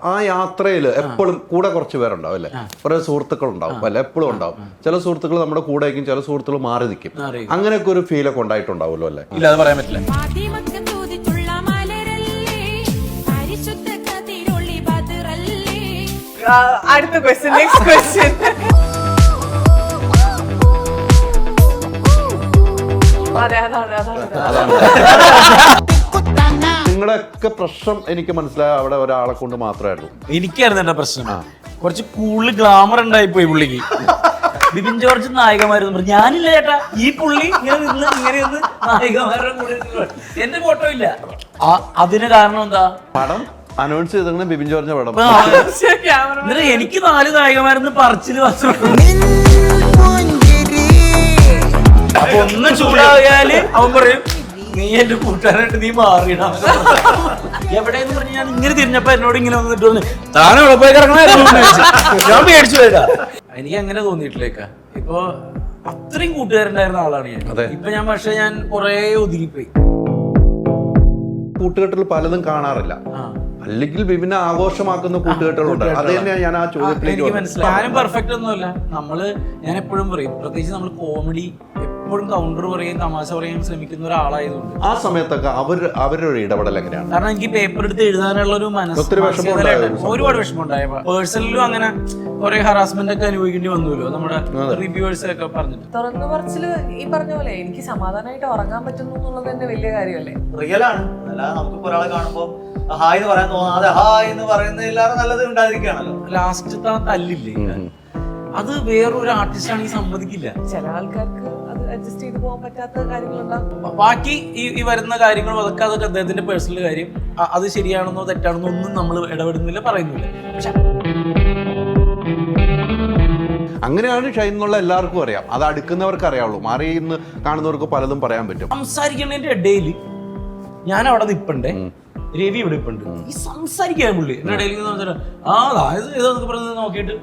ആ യാത്രയിൽ എപ്പോഴും കൂടെ കുറച്ച് പേരുണ്ടാവും അല്ലേ, കുറെ സുഹൃത്തുക്കൾ ഉണ്ടാവും അല്ലെ, എപ്പോഴും ഉണ്ടാവും. ചില സുഹൃത്തുക്കൾ നമ്മുടെ കൂടെ ആയിരിക്കും, ചില സുഹൃത്തുക്കൾ മാറി നിൽക്കും. അങ്ങനെയൊക്കെ ഒരു ഫീലൊക്കെ ഉണ്ടായിട്ടുണ്ടാവുമല്ലോ അല്ലേ? ഇല്ല, അത് പറയാൻ പറ്റില്ല. അടുത്ത ക്വസ്റ്റ്യൻ, നെക്സ്റ്റ് ക്വസ്റ്റ്യൻ. നിങ്ങളൊക്കെ പ്രശ്നം എനിക്ക് മനസ്സിലായ അവിടെ ഒരാളെ കൊണ്ട് മാത്രമായിരുന്നു. എനിക്കായിരുന്നു എന്റെ പ്രശ്നം. കുറച്ച് കൂടുതൽ ഗ്ലാമർ ഉണ്ടായി പോയി പുള്ളിക്ക്. ബിബിൻ ജോർജ് നായികമാരെന്ന് പറഞ്ഞു, ഞാനില്ല ചേട്ടാ, ഈ പുള്ളി ഇങ്ങനെ നിന്ന് നായികമാരുടെ കൂടെ എന്റെ ഫോട്ടോ ഇല്ല. അതിന് കാരണം എന്താ? പടം അനൗൺസ് ചെയ്തിരുന്ന ബിബിൻ ജോർജിന്റെ പടം. എന്നിട്ട് എനിക്ക് 4 നായികമാരെന്ന് പറച്ചില് വന്നു. അപ്പൊ ഒന്ന് ചൂടായാല് അവൻ പറയും, നീ എന്റെ കൂട്ടുകാരായിട്ട് നീ മാറിയിട. എവിടെയെന്ന് പറഞ്ഞ് ഞാൻ ഇങ്ങനെ തിരിഞ്ഞപ്പോ എന്നോട് ഇങ്ങനെ വന്നിട്ട് പറഞ്ഞു, താനെ ഇവിടെ പോയി കിടക്കണ. ഞാൻ പേടിച്ചു പോയതാ. എനിക്ക് അങ്ങനെ തോന്നിയിട്ടില്ലേക്ക. ഇപ്പൊ അത്രയും കൂട്ടുകാരുണ്ടായിരുന്ന ആളാണ് ഞാൻ. ഇപ്പൊ പക്ഷെ ഞാൻ കൊറേ ഒതുങ്ങിപ്പോയി. കൂട്ടുകെട്ടുകൾ പലതും കാണാറില്ല, അല്ലെങ്കിൽ ബിബിനെ ആഘോഷമാക്കുന്ന കൂട്ടുകെട്ടുകളുണ്ട്. അത് തന്നെയാണ് ഞാൻ ആ ചോദ്യത്തിലേക്ക്. എനിക്ക് മനസ്സിലായി, ഞാനും പെർഫെക്റ്റ് ഒന്നുമല്ല. ഞാൻ എപ്പോഴും പറയും, പ്രത്യേകിച്ച് നമ്മൾ കോമഡി എപ്പോഴും കൗണ്ടർ പറയും, തമാശ പറയാൻ ശ്രമിക്കുന്ന ഒരാളായതുകൊണ്ട് ആ സമയത്തൊക്കെ അവരുടെ ഇടപെടൽ എങ്ങനെയാണ്? കാരണം എനിക്ക് പേപ്പർ എടുത്ത് എഴുതാനുള്ള ഒരു ഒരുപാട് വിഷമം ഉണ്ടായ പേഴ്സണലും അങ്ങനെ കുറെ ഹറാസ്മെന്റ് ഒക്കെ അനുഭവിക്കേണ്ടി വന്നുല്ലോ നമ്മുടെ റിവ്യൂവേഴ്സ് ഒക്കെ പറഞ്ഞിട്ട്. തുറന്നു പറച്ചില് ഈ പറഞ്ഞ പോലെ എനിക്ക് സമാധാനമായിട്ട് ഉറങ്ങാൻ പറ്റുന്നു എന്നുള്ളത് തന്നെ വലിയ കാര്യമല്ലേ. റിയൽ ആണ്. അല്ലാതെ നമുക്ക് ഒരാളെ കാണുമ്പോ ഹായ് എന്ന് പറയാൻ തോന്നാതെ ഹായ് എന്ന് പറയുന്നതിലേറെ നല്ലത് ഉണ്ടായിരിക്കുകയാണല്ലോ. ലാസ്റ്റ് തല്ലില്ലേ, അത് വേറൊരു ആർട്ടിസ്റ്റ് ആണെങ്കിൽ സമ്മതിക്കില്ല. ചില ആൾക്കാർക്ക് അത് അഡ്ജസ്റ്റ് ചെയ്ത് പോകാൻ പറ്റാത്ത കാര്യങ്ങളുണ്ടാവും. ബാക്കി ഈ വരുന്ന കാര്യങ്ങളും അതൊക്കെ അദ്ദേഹത്തിന്റെ പേഴ്സണൽ കാര്യം. അത് ശരിയാണെന്നോ തെറ്റാണെന്നോ ഒന്നും നമ്മൾ ഇടപെടുന്നില്ല, പറയുന്നില്ല. പക്ഷെ അങ്ങനെയാണ് ഷൈൻ എന്നുള്ള എല്ലാവർക്കും അറിയാം. അത് അടുക്കുന്നവർക്ക് അറിയാവുള്ളൂ, മാറി ഇന്ന് കാണുന്നവർക്ക് പലതും പറയാൻ പറ്റും. സംസാരിക്കുന്നതിന്റെ ഇടയിൽ ഞാൻ അവിടെ നിൽപ്പണ്ടേ, രവി ഇവിടെ ഇപ്പുണ്ട്, ഈ സംസാരിക്കാൻ പുള്ളി എന്റെ ഇടയിൽ പറഞ്ഞത് നോക്കിയിട്ട്.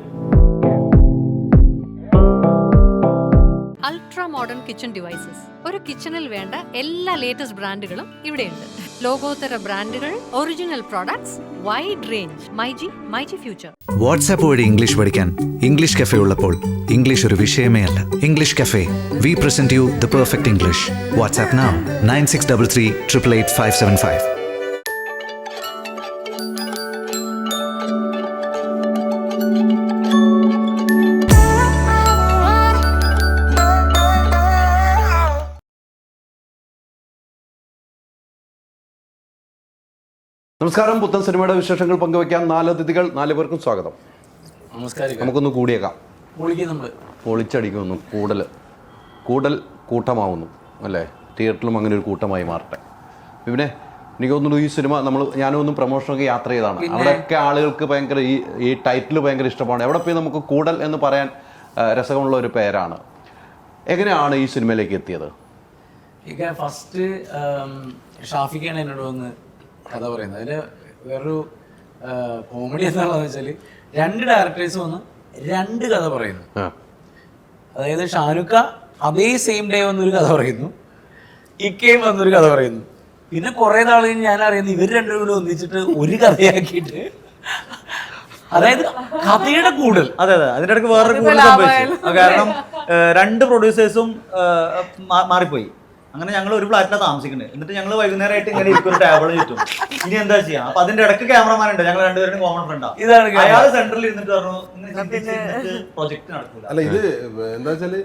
Ultra modern kitchen devices. ഒരു കിച്ചണിൽ വേണ്ട എല്ലാ ലേറ്റസ്റ്റ് ബ്രാൻഡുകളും ഇവിടെയുണ്ട്. ലോകോത്തര ബ്രാൻഡുകൾ, original products, wide range. MyG future. WhatsApp വഴി ഇംഗ്ലീഷ് പഠിക്കാൻ ഇംഗ്ലീഷ് കഫേ ഉള്ളപ്പോൾ ഇംഗ്ലീഷ് ഒരു വിഷയമേ അല്ല. English cafe, we present you the perfect English. WhatsApp now 9633 888 575. നമസ്കാരം. പുത്തൻ സിനിമയുടെ വിശേഷങ്ങൾ പങ്കുവയ്ക്കാൻ 4 അതിഥികൾ, 4 പേർക്കും സ്വാഗതം. നമസ്കാരം. നമുക്കൊന്ന് കൂടിയേക്കാം. പൊളിച്ചടിക്കുന്നു. കൂടൽ കൂട്ടമാവുന്നു അല്ലേ? തിയേറ്ററിലും അങ്ങനെ ഒരു കൂട്ടമായി മാറട്ടെ. പിന്നെ എനിക്ക് തോന്നുന്നു ഈ സിനിമ ഞാനൊന്നും പ്രൊമോഷനൊക്കെ യാത്ര ചെയ്താണ്. അവിടെയൊക്കെ ആളുകൾക്ക് ഭയങ്കര ഈ ടൈറ്റിൽ ഭയങ്കര ഇഷ്ടമാണ്. എവിടെ പോയി നമുക്ക് കൂടൽ എന്ന് പറയാൻ രസമുള്ള ഒരു പേരാണ്. എങ്ങനെയാണ് ഈ സിനിമയിലേക്ക് എത്തിയത്? ഫസ്റ്റ് ഷാഫിക്കാണ് എന്നോട് വന്ന് കഥ പറയുന്നത്. അതിൽ വേറൊരു കോമഡി എന്താണെന്ന് വെച്ചാൽ 2 ഡയറക്ടേഴ്സ് വന്ന് 2 കഥ പറയുന്നു. അതായത് ഷാരൂഖ് അതേ സെയിം ഡേ വന്നൊരു കഥ പറയുന്നു, ഇക്കയും വന്നൊരു കഥ പറയുന്നു. പിന്നെ കുറെ നാൾ കഴിഞ്ഞ് ഞാൻ അറിയുന്നു ഇവർ 2 കൂടെ ഒന്നിച്ചിട്ട് ഒരു കഥയാക്കിയിട്ട്, അതായത് കഥയുടെ കൂടുതൽ. അതെ, അതിന്റെ ഇടയ്ക്ക് വേറൊരു കൂടുതൽ സംഭവിച്ചു. കാരണം 2 പ്രൊഡ്യൂസേഴ്സും മാറിപ്പോയി. അങ്ങനെ ഞങ്ങൾ ഒരു ഫ്ലാറ്റിലാണ് താമസിക്കുന്നത്. എന്നിട്ട് ഞങ്ങൾ വൈകുന്നേരമായിട്ട് ഇങ്ങനെ ഇരിക്കുന്ന ടേബിൾ ചുറ്റും ഇനി എന്താ ചെയ്യാം. അപ്പൊ അതിന്റെ ഇടയ്ക്ക് ക്യാമറമാൻ ഉണ്ട്, ഞങ്ങൾ 2 പേരും കോമൺ ഫ്രണ്ടാണ്. അയാൾ സെന്ററിൽ ഇരുന്നിട്ട് പറഞ്ഞു പ്രൊജക്ട് നടക്കൂല. അല്ല, ഇത് എന്താ വെച്ചാല്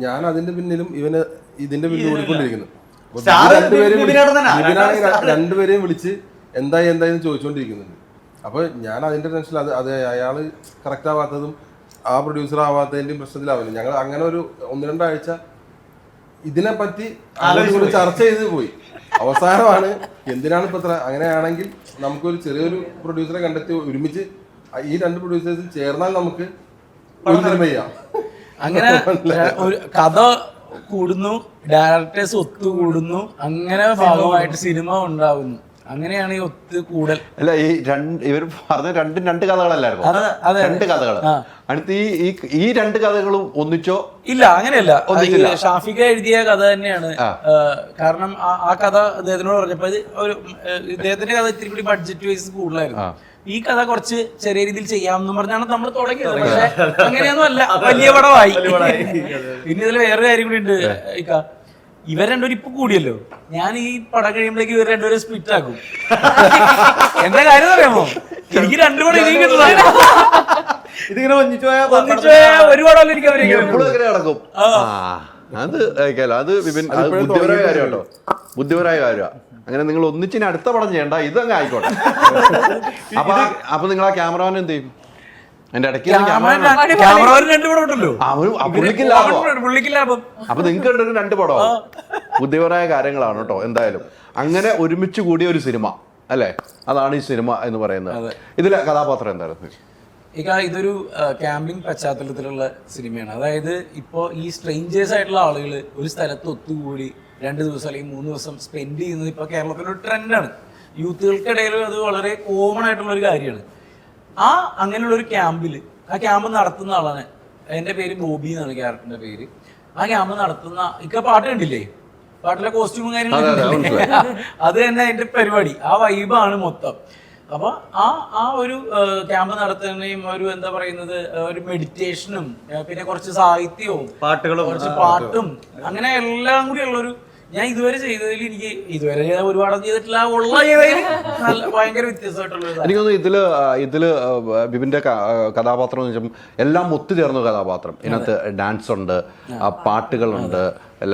ഞാൻ അതിന്റെ പിന്നിലും ഇവന് ഇതിന്റെ പിന്നിൽ ഓടിക്കൊണ്ടിരിക്കുന്നു. രണ്ടുപേരെയും വിളിച്ച് എന്തായെന്ന് ചോദിച്ചുകൊണ്ടിരിക്കുന്നുണ്ട്. അപ്പൊ ഞാൻ അതിന്റെ ടെൻഷനിൽ അത് അയാള് കറക്റ്റ് ആവാത്തതും ആ പ്രൊഡ്യൂസർ ആവാത്തതിന്റെയും പ്രശ്നത്തിലാവില്ല. ഞങ്ങൾ അങ്ങനെ ഒരു 1-2 ആഴ്ച ഇതിനെപ്പറ്റി ചർച്ച ചെയ്ത് പോയി. അവസാനമാണ് എന്തിനാണ് ഇപ്പൊ ഇത്ര, അങ്ങനെയാണെങ്കിൽ നമുക്കൊരു ചെറിയൊരു പ്രൊഡ്യൂസറെ കണ്ടെത്തി ഒരുമിച്ച് ഈ 2 പ്രൊഡ്യൂസേഴ്സും ചേർന്നാൽ നമുക്ക് ഒരു സിനിമ ചെയ്യാം. അങ്ങനെ ഒരു കഥ കൂടുന്നു, ഡയറക്ടേഴ്സ് ഒത്തുകൂടുന്നു, അങ്ങനെ ഭാഗമായിട്ട് സിനിമ ഉണ്ടാവുന്നു. അങ്ങനെയാണ് ഈ ഒത്തുകൂടൽ. അല്ല, ഇവർ പറഞ്ഞ 2 കഥകളല്ലായിരുന്നു, 2 കഥകൾ. അടുത്ത് ഈ 2 കഥകളും ഒന്നിച്ചോ? ഇല്ല, അങ്ങനെയല്ല. ഷാഫിക എഴുതിയ കഥ തന്നെയാണ്. കാരണം ആ കഥ അദ്ദേഹത്തിനോട് പറഞ്ഞപ്പോ ഇദ്ദേഹത്തിന്റെ കഥ ഇത്തിരി കൂടി ബഡ്ജറ്റ് വൈസ് കൂടുതലായിരുന്നു. ഈ കഥ കുറച്ച് ചെറിയ രീതിയിൽ ചെയ്യാമെന്ന് പറഞ്ഞാണ് നമ്മൾ തുടങ്ങിയത്. പക്ഷെ അങ്ങനെയൊന്നും അല്ല, വലിയ പടമായി. പിന്നെ ഇതിൽ വേറൊരു കാര്യം കൂടി ഉണ്ട് ഇക്ക, ഇവർ രണ്ടുപേരും ഇപ്പൊ കൂടിയല്ലോ, ഞാൻ ഈ പടം കഴിയുമ്പോഴേക്ക് ഇവർ രണ്ടുപേരും സ്പ്ലിറ്റ് ആക്കും. എന്താ കാര്യം അറിയാമോ, എനിക്ക് രണ്ടു പടം ഇനിയും കിട്ടുന്നതാണ്. ഇതിങ്ങനെ ഒന്നിച്ചു ഒരു പടമല്ല എനിക്ക് അവരെ എപ്പോഴും അങ്ങനെ നടക്കും. അത് അത് വിപിൻ, അത് ബുദ്ധിപരമായ കാര്യം കേട്ടോ, ബുദ്ധിപരമായ കാര്യമാണ്. അങ്ങനെ നിങ്ങൾ ഒന്നിച്ചിന് അടുത്ത പടം ചെയ്യണ്ട, ഇതങ്ങ് ആയിക്കോട്ടെ. അപ്പൊ നിങ്ങൾ ആ ക്യാമറമാൻ എന്ത് ചെയ്യും? എന്റെ ഇടയ്ക്ക് പുള്ളിക്ക് ലാഭം. അപ്പൊ നിങ്ങൾക്ക് രണ്ടും രണ്ട് പടം. ബുദ്ധിപരമായ കാര്യങ്ങളാണ് കേട്ടോ. എന്തായാലും അങ്ങനെ ഒരുമിച്ച് കൂടിയ ഒരു സിനിമ അല്ലേ, അതാണ് ഈ സിനിമ എന്ന് പറയുന്നത്. ഇതിലെ കഥാപാത്രം എന്തായിരുന്നു? ഇതൊരു ക്യാമ്പിംഗ് പശ്ചാത്തലത്തിലുള്ള സിനിമയാണ്. അതായത് ഇപ്പോൾ ഈ സ്ട്രേഞ്ചേഴ്സ് ആയിട്ടുള്ള ആളുകൾ ഒരു സ്ഥലത്ത് ഒത്തുകൂടി 2 ദിവസം അല്ലെങ്കിൽ 3 ദിവസം സ്പെൻഡ് ചെയ്യുന്നത് ഇപ്പോൾ കേരളത്തിലൊരു ട്രെൻഡാണ്. യൂത്തുകൾക്കിടയിൽ അത് വളരെ കോമൺ ആയിട്ടുള്ള ഒരു കാര്യമാണ്. അങ്ങനെയുള്ളൊരു ക്യാമ്പിൽ, ആ ക്യാമ്പ് നടത്തുന്ന ആളാണ്, എൻ്റെ പേര് ബോബി എന്നാണ് ക്യാരക്ടറിൻ്റെ പേര്. ആ ക്യാമ്പ് നടത്തുന്ന പാട്ട് കണ്ടില്ലേ, പാട്ടിലെ കോസ്റ്റ്യൂമും കാര്യങ്ങളും അത് തന്നെ അതിൻ്റെ പരിപാടി, ആ വൈബാണ് മൊത്തം. അപ്പൊ ആ ഒരു ക്യാമ്പ് നടത്തുന്നതും ഒരു എന്താ പറയുന്നത്, ഒരു മെഡിറ്റേഷനും പിന്നെ കുറച്ച് സാഹിത്യവും പാട്ടുകളും കുറച്ച് പാട്ടും അങ്ങനെ എല്ലാം കൂടി ഉള്ളൊരു, ഞാൻ ഇതുവരെ ചെയ്തതിൽ എനിക്ക് ഇതുവരെ ഒരുപാട് ചെയ്തിട്ടില്ല, ഉള്ള ചെയ്തതിൽ നല്ല ഭയങ്കര വ്യത്യസ്തമായിട്ടുള്ള. എനിക്ക് തോന്നുന്നു ഇതില് ബിബിന്റെ കഥാപാത്രം എന്ന് വെച്ചാൽ എല്ലാം ഒത്തുചേർന്ന കഥാപാത്രം. ഇതിനകത്ത് ഡാൻസ് ഉണ്ട്, പാട്ടുകളുണ്ട്,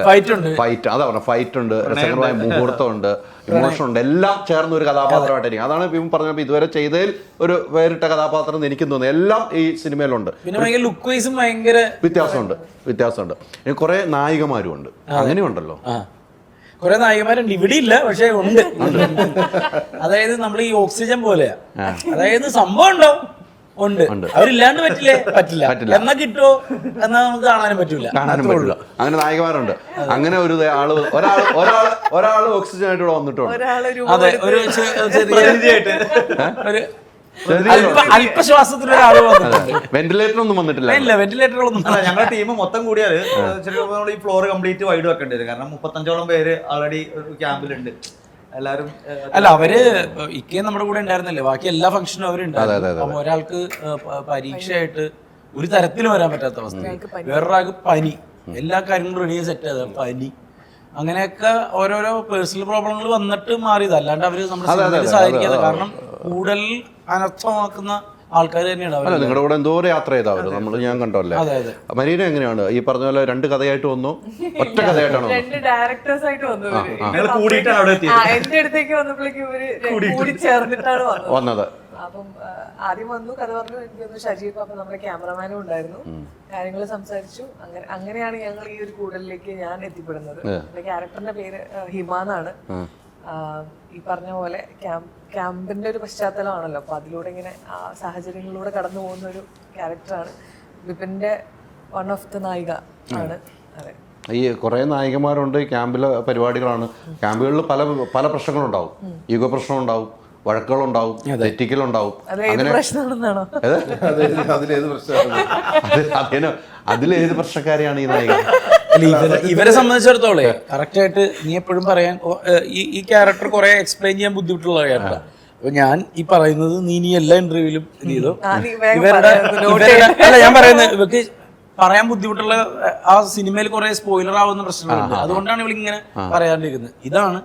ഫൈറ്റ്, അതാ പറഞ്ഞ ഫൈറ്റ് ഉണ്ട്, രസകരമായ മുഹൂർത്തം ഉണ്ട്, ഇമോഷൻ ഉണ്ട്, എല്ലാം ചേർന്ന ഒരു കഥാപാത്രമായിട്ടായിരിക്കും. അതാണ് ബിബിൻ പറഞ്ഞപ്പോൾ ഇതുവരെ ചെയ്തതിൽ ഒരു വേറിട്ട കഥാപാത്രം എന്ന് എനിക്കും തോന്നുന്നു. എല്ലാം ഈ സിനിമയിലുണ്ട്. പിന്നെ ലുക്ക് വൈസും ഭയങ്കര വ്യത്യാസമുണ്ട്. കുറെ നായികമാരും ഉണ്ട്, അങ്ങനെയുണ്ടല്ലോ. കുറെ നായികമാരുണ്ട്, ഇവിടെ ഇല്ല പക്ഷെ ഉണ്ട്. അതായത് നമ്മൾ ഈ ഓക്സിജൻ പോലെയാ, അതായത് സംഭവം ഉണ്ടാവും, ഉണ്ട്, അവരില്ലാണ്ട് പറ്റില്ല. എന്നാ കിട്ടുമോ എന്നാ നമുക്ക് കാണാനും പറ്റില്ല. അങ്ങനെ നായികമാരുണ്ട്. അങ്ങനെ ഒരു ഒരാള് ഓക്സിജൻ ആയിട്ട് ഇവിടെ വന്നിട്ടുണ്ട്. അതെ, ഒരു അല്പശ്വാസത്തിലൊരാള് വന്നിട്ടുണ്ട്. വെന്റിലേറ്ററൊന്നും വന്നിട്ടില്ല. ഇല്ല, വെന്റിലേറ്ററുകളൊന്നും. ഞങ്ങളുടെ ടീം മൊത്തം കൂടിയാൽ ചിലപ്പോൾ ഈ ഫ്ലോർ കംപ്ലീറ്റ് വൈഡ് വെക്കേണ്ടി വരും. കാരണം 35ഓളം പേര് ഓൾറെഡി ഒരു ക്യാമ്പിലുണ്ട്. എല്ലാവരും അല്ല, അവര് ഇക്കയും നമ്മുടെ കൂടെ ഉണ്ടായിരുന്നില്ലേ, ബാക്കി എല്ലാ ഫംഗ്ഷനും അവരുണ്ടായിരുന്നു. അപ്പൊ ഒരാൾക്ക് പരീക്ഷയായിട്ട് ഒരു തരത്തിലും വരാൻ പറ്റാത്ത അവസ്ഥ, വേറൊരാൾക്ക് പനി, എല്ലാ കാര്യങ്ങളും റെഡി സെറ്റ് ചെയ്ത പനി, അങ്ങനെയൊക്കെ ഓരോരോ പേഴ്സണൽ പ്രോബ്ലങ്ങൾ വന്നിട്ട് മാറിയത്. അല്ലാണ്ട് അവര് നമ്മുടെ സഹായിക്കാതെ, കാരണം കൂടുതൽ അനർത്ഥമാക്കുന്ന ആൾക്കാർ തന്നെയാണ്. നിങ്ങളുടെ കൂടെ എന്തോരം യാത്ര ചെയ്താവല്ലോ നമ്മൾ, ഞാൻ കണ്ടല്ലേ. മരീന എങ്ങനെയാണ് ഈ പറഞ്ഞ പോലെ 2 കഥയായിട്ട് വന്നു, ഒറ്റ കഥയായിട്ടാണോ? 2 ഡയറക്ടേഴ്സ് ആയിട്ട് വന്നു. എന്റെ അടുത്തേക്ക് വന്നപ്പോഴേക്കും ഇവര് കൂടി ചേർന്നിട്ടാണ് വന്നത്. അപ്പം ആദ്യം വന്നു, കഥ പറഞ്ഞു, എനിക്കൊന്ന് ഷജീബ്, അപ്പൊ നമ്മുടെ ക്യാമറമാനും ഉണ്ടായിരുന്നു, കാര്യങ്ങൾ സംസാരിച്ചു. അങ്ങനെയാണ് ഞങ്ങൾ ഈ ഒരു കൂടലിലേക്ക് ഞാൻ എത്തിപ്പെടുന്നത്. എന്റെ ക്യാരക്ടറിന്റെ പേര് ഹിമ എന്നാണ്. ഈ പറഞ്ഞ പോലെ ക്യാമ്പിന്റെ ഒരു പശ്ചാത്തലമാണല്ലോ, അപ്പൊ അതിലൂടെ ഇങ്ങനെ ആ സാഹചര്യങ്ങളിലൂടെ കടന്നു പോകുന്ന ഒരു ക്യാരക്ടറാണ്. വിപിന്റെ വൺ ഓഫ് ദ നായിക ആണ്. അതെ, ഈ കുറെ നായികമാരുണ്ട്, ക്യാമ്പിലെ പരിപാടികളാണ്. ക്യാമ്പുകളിൽ പല പ്രശ്നങ്ങളുണ്ടാവും, ഈഗോ പ്രശ്നം ഉണ്ടാവും, വഴക്കുകളുണ്ടാവും, തെറ്റിക്കലുണ്ടാവും. അതിലേത് പ്രശ്നക്കാരെയാണ് ഈ നായിക? ഇവരെ സംബന്ധിച്ചിടത്തോളം കറക്റ്റ് ആയിട്ട് നീ എപ്പോഴും പറയാൻ ഈ ക്യാരക്ടർ കുറെ എക്സ്പ്ലെയിൻ ചെയ്യാൻ ബുദ്ധിമുട്ടുള്ള ക്യാരക്ടർ. അപ്പൊ ഞാൻ ഈ പറയുന്നത് നീ എല്ലാ ഇന്റർവ്യൂവിലും ചെയ്തോ, അല്ല ഞാൻ പറയുന്നത് ഇവർക്ക് പറയാൻ ബുദ്ധിമുട്ടുള്ള ആ സിനിമയിൽ കുറെ സ്പോയിലർ ആവുന്ന പ്രശ്നങ്ങളുണ്ട്. അതുകൊണ്ടാണ് ഇവളിങ്ങനെ പറയാണ്ടിരിക്കുന്നത്. ഇതാണ്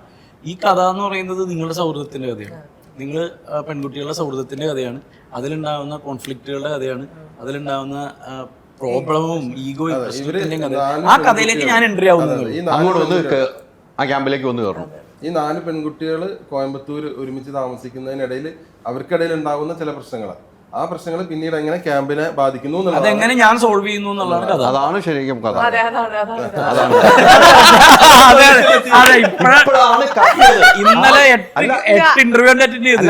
ഈ കഥ എന്ന് പറയുന്നത്, നിങ്ങളുടെ സൗഹൃദത്തിന്റെ കഥയാണ്, നിങ്ങൾ പെൺകുട്ടികളുടെ സൗഹൃദത്തിന്റെ കഥയാണ്, അതിലുണ്ടാവുന്ന കോൺഫ്ലിക്റ്റുകളുടെ കഥയാണ്, അതിലുണ്ടാവുന്ന പ്രോബ്ലമും ഈഗോയും പ്രശ്നത്തിന്റെയും കഥ. ആ കഥയിലേക്ക് ഞാൻ എൻട്രി ആവുന്നത്. ആ ക്യാമ്പിലേക്ക് വന്ന് കയറണം. ഈ 4 പെൺകുട്ടികൾ കോയമ്പത്തൂർ ഒരുമിച്ച് താമസിക്കുന്നതിനിടയിൽ അവർക്കിടയിൽ ഉണ്ടാകുന്ന ചില പ്രശ്നങ്ങളാണ്. ആ പ്രശ്നങ്ങൾ പിന്നീട് എങ്ങനെ ക്യാമ്പിനെ ബാധിക്കുന്നു, അതെങ്ങനെ ഞാൻ സോൾവ് ചെയ്യുന്നു എന്നുള്ളതാണ് കഥ. അതാണ് ശരിക്കും കഥ. ഇന്നലെ 8 ഇന്റർവ്യൂ അറ്റൻഡ് ചെയ്തു.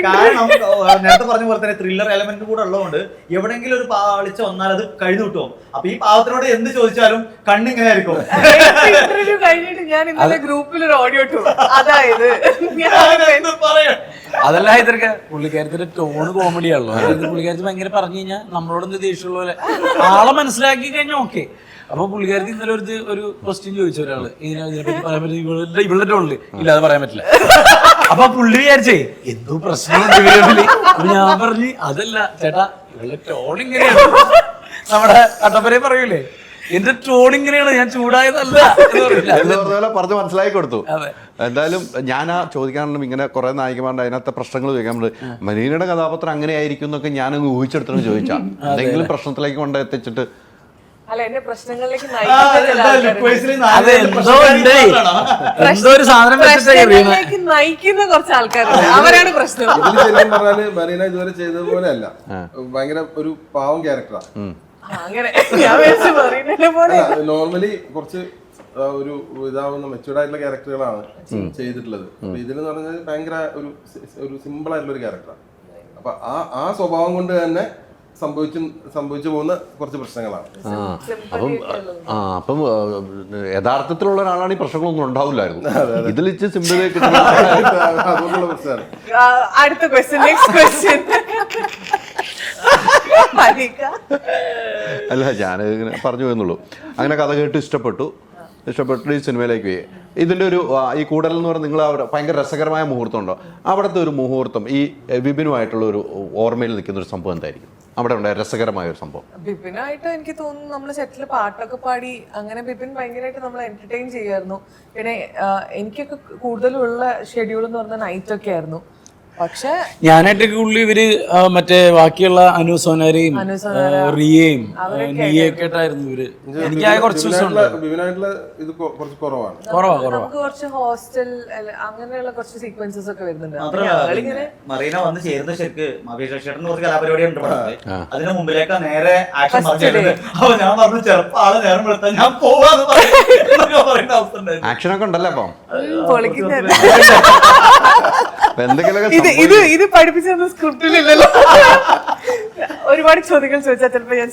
കാരണം നേരത്തെ പറഞ്ഞ പോലെ തന്നെ ത്രില്ലർ എലമെന്റ് കൂടെ ഉള്ളതുകൊണ്ട് എവിടെങ്കിലും ഒരു പാളിച്ച വന്നാൽ അത് കഴിഞ്ഞു കിട്ടും. അപ്പൊ ഈ പാവത്തിനോട് എന്ത് ചോദിച്ചാലും കണ്ണിങ്ങനെ ആയിരിക്കും. കഴിഞ്ഞിട്ട് ഞാൻ ഇന്നലെ ഗ്രൂപ്പിൽ ഒരു ഓഡിയോ ഇട്ടു, അതായത് അതല്ല ഹൈദർക്ക, പുള്ളിക്കാരത്തിന്റെ ടോണ് കോമഡിയാണല്ലോ. അതായത് പുള്ളിക്കാരത്തി ഭയങ്കര പറഞ്ഞു കഴിഞ്ഞാൽ നമ്മളോടൊന്ന് ദേഷ്യമുള്ള പോലെ ആളെ മനസ്സിലാക്കി കഴിഞ്ഞാൽ ഓക്കെ. അപ്പൊ പുള്ളിക്കാരത്തി ഇന്നലെ ഒരു ക്വസ്റ്റ്യൻ ചോദിച്ചു ഒരാള്, ഇതിനെപ്പറ്റി പറയാൻ പറ്റില്ല, ഇവളുടെ ടോണില് ഇല്ലാതെ പറയാൻ പറ്റില്ല. അപ്പൊ പുള്ളി വിചാരിച്ചേ എന്തോ പ്രശ്നമുണ്ട് ഇവരില്. അപ്പൊ ഞാൻ പറഞ്ഞു അതല്ല ചേട്ടാ, ഇവളുടെ ടോൺ ഇങ്ങനെയാണ്. നമ്മുടെ കട്ടപ്പനെ പറയൂലേ, എന്റെ ടോൺ ഇങ്ങനെയാണ്, ഞാൻ ചൂടായതല്ല എന്ന് പറയില്ല. പറഞ്ഞ് മനസ്സിലാക്കി കൊടുത്തു. എന്തായാലും ഞാൻ ചോദിക്കാനുള്ള ഇങ്ങനെ കുറെ നായികമാരുടെ അതിനകത്തെ പ്രശ്നങ്ങൾ ചോദിക്കാൻ പറ്റും. മരീനയുടെ കഥാപാത്രം അങ്ങനെ ആയിരിക്കും എന്നൊക്കെ ഞാൻ ഊഹിച്ചെടുത്തു ചോദിച്ചാൽ എന്തെങ്കിലും പ്രശ്നത്തിലേക്ക് കൊണ്ട് എത്തിച്ചിട്ട് അല്ല, എന്റെ പ്രശ്നങ്ങളിലേക്ക് നയിക്കുന്ന കുറച്ച് ആൾക്കാരുണ്ട്, അവരാണ് പ്രശ്നം. ശരിക്കും പറഞ്ഞാല് മരീന ഇതുവരെ ചെയ്തത് പോലെ അല്ല, ഭയങ്കര ഒരു പാവം ക്യാരക്ടറാണ്. അങ്ങനെ നോർമലി കുറച്ച് ഒരു ഇതാവുന്ന മെച്ചൂർഡ് ആയിട്ടുള്ള ക്യാരക്ടറുകളാണ് ചെയ്തിട്ടുള്ളത്. അപ്പൊ ഇതിലെന്ന് പറഞ്ഞാൽ ഭയങ്കര ഒരു സിമ്പിൾ ആയിട്ടുള്ള ഒരു ക്യാരക്ടറാണ്. അപ്പൊ ആ സ്വഭാവം കൊണ്ട് തന്നെ സംഭവിച്ചു പോകുന്ന കുറച്ച് പ്രശ്നങ്ങളാണ്. അപ്പം യഥാർത്ഥത്തിലുള്ള ഒരാളാണ് ഈ പ്രശ്നങ്ങളൊന്നും ഉണ്ടാവില്ലായിരുന്നു. ഇതിൽ സിമ്പിൾ അതുകൊണ്ടുള്ള പ്രശ്നമാണ്. അടുത്ത ക്വസ്റ്റ്യൻ, നെക്സ്റ്റ് ക്വസ്റ്റ്യൻ. അല്ല, ഞാൻ ഇങ്ങനെ പറഞ്ഞു പോയെന്നുള്ളൂ. അങ്ങനെ കഥ കേട്ട് ഇഷ്ടപ്പെട്ടു ഈ സിനിമയിലേക്ക് പോയി. ഇതിൻ്റെ ഈ കൂടൽ എന്ന് പറഞ്ഞാൽ നിങ്ങൾ ഭയങ്കര രസകരമായ മുഹൂർത്തം ഉണ്ടോ? അവിടുത്തെ ഒരു മുഹൂർത്തം ഈ വിപിനുമായിട്ടുള്ള ഒരു ഓർമ്മയിൽ നിൽക്കുന്ന ഒരു സംഭവം എന്തായിരിക്കും അവിടെ ഉണ്ടായ രസകരമായ ഒരു സംഭവം? ബിപിനായിട്ട് എനിക്ക് തോന്നുന്നു നമ്മള് സെറ്റില് പാട്ടൊക്കെ പാടി അങ്ങനെ ബിപിൻ ഭയങ്കരമായിട്ട് നമ്മൾ എന്റർടൈൻ ചെയ്യായിരുന്നു. പിന്നെ എനിക്കൊക്കെ കൂടുതലുള്ള ഷെഡ്യൂൾ എന്ന് പറഞ്ഞാൽ നൈറ്റ് ഒക്കെ ആയിരുന്നു. പക്ഷെ ഞാനായിട്ടൊക്കെ ഉള്ളി ഇവര് മറ്റേ ബാക്കിയുള്ള അനുസോനരെയും റിയയും നീയൊക്കെ ആയിട്ടായിരുന്നു ഇവര്. എനിക്ക് കുറച്ച് ഇത് കുറച്ച് കുറവാണ്. നമുക്ക് കുറച്ച് ഹോസ്റ്റൽ അങ്ങനെയുള്ള കുറച്ച് സീക്വൻസസ് ഒക്കെ വരുന്നുണ്ട്. മറീന വന്ന് ചേരുന്ന ശരിക്ക് മഹേഷേട്ടന് കുറച്ച് കലാപരിപാടി ഉണ്ട്. അതിന് മുമ്പിലേക്ക് നേരെ ആക്ഷൻ പറഞ്ഞിട്ടുണ്ട്. അപ്പൊ ഞാൻ പറഞ്ഞു ചെറുപ്പം ആള് നേരം വെളുത്താൽ ഞാൻ പോവാന്ന് പറയുന്ന അവസ്ഥ ഉണ്ടായിരുന്നു. ആക്ഷനൊക്കെ ഉണ്ടല്ലോ അപ്പം ഇത് പഠിപ്പിച്ച സ്ക്രിപ്റ്റിലില്ലല്ലോ. ഒരുപാട് ചോദ്യങ്ങൾ ചോദിച്ചാൽ ചിലപ്പോ ഞാൻ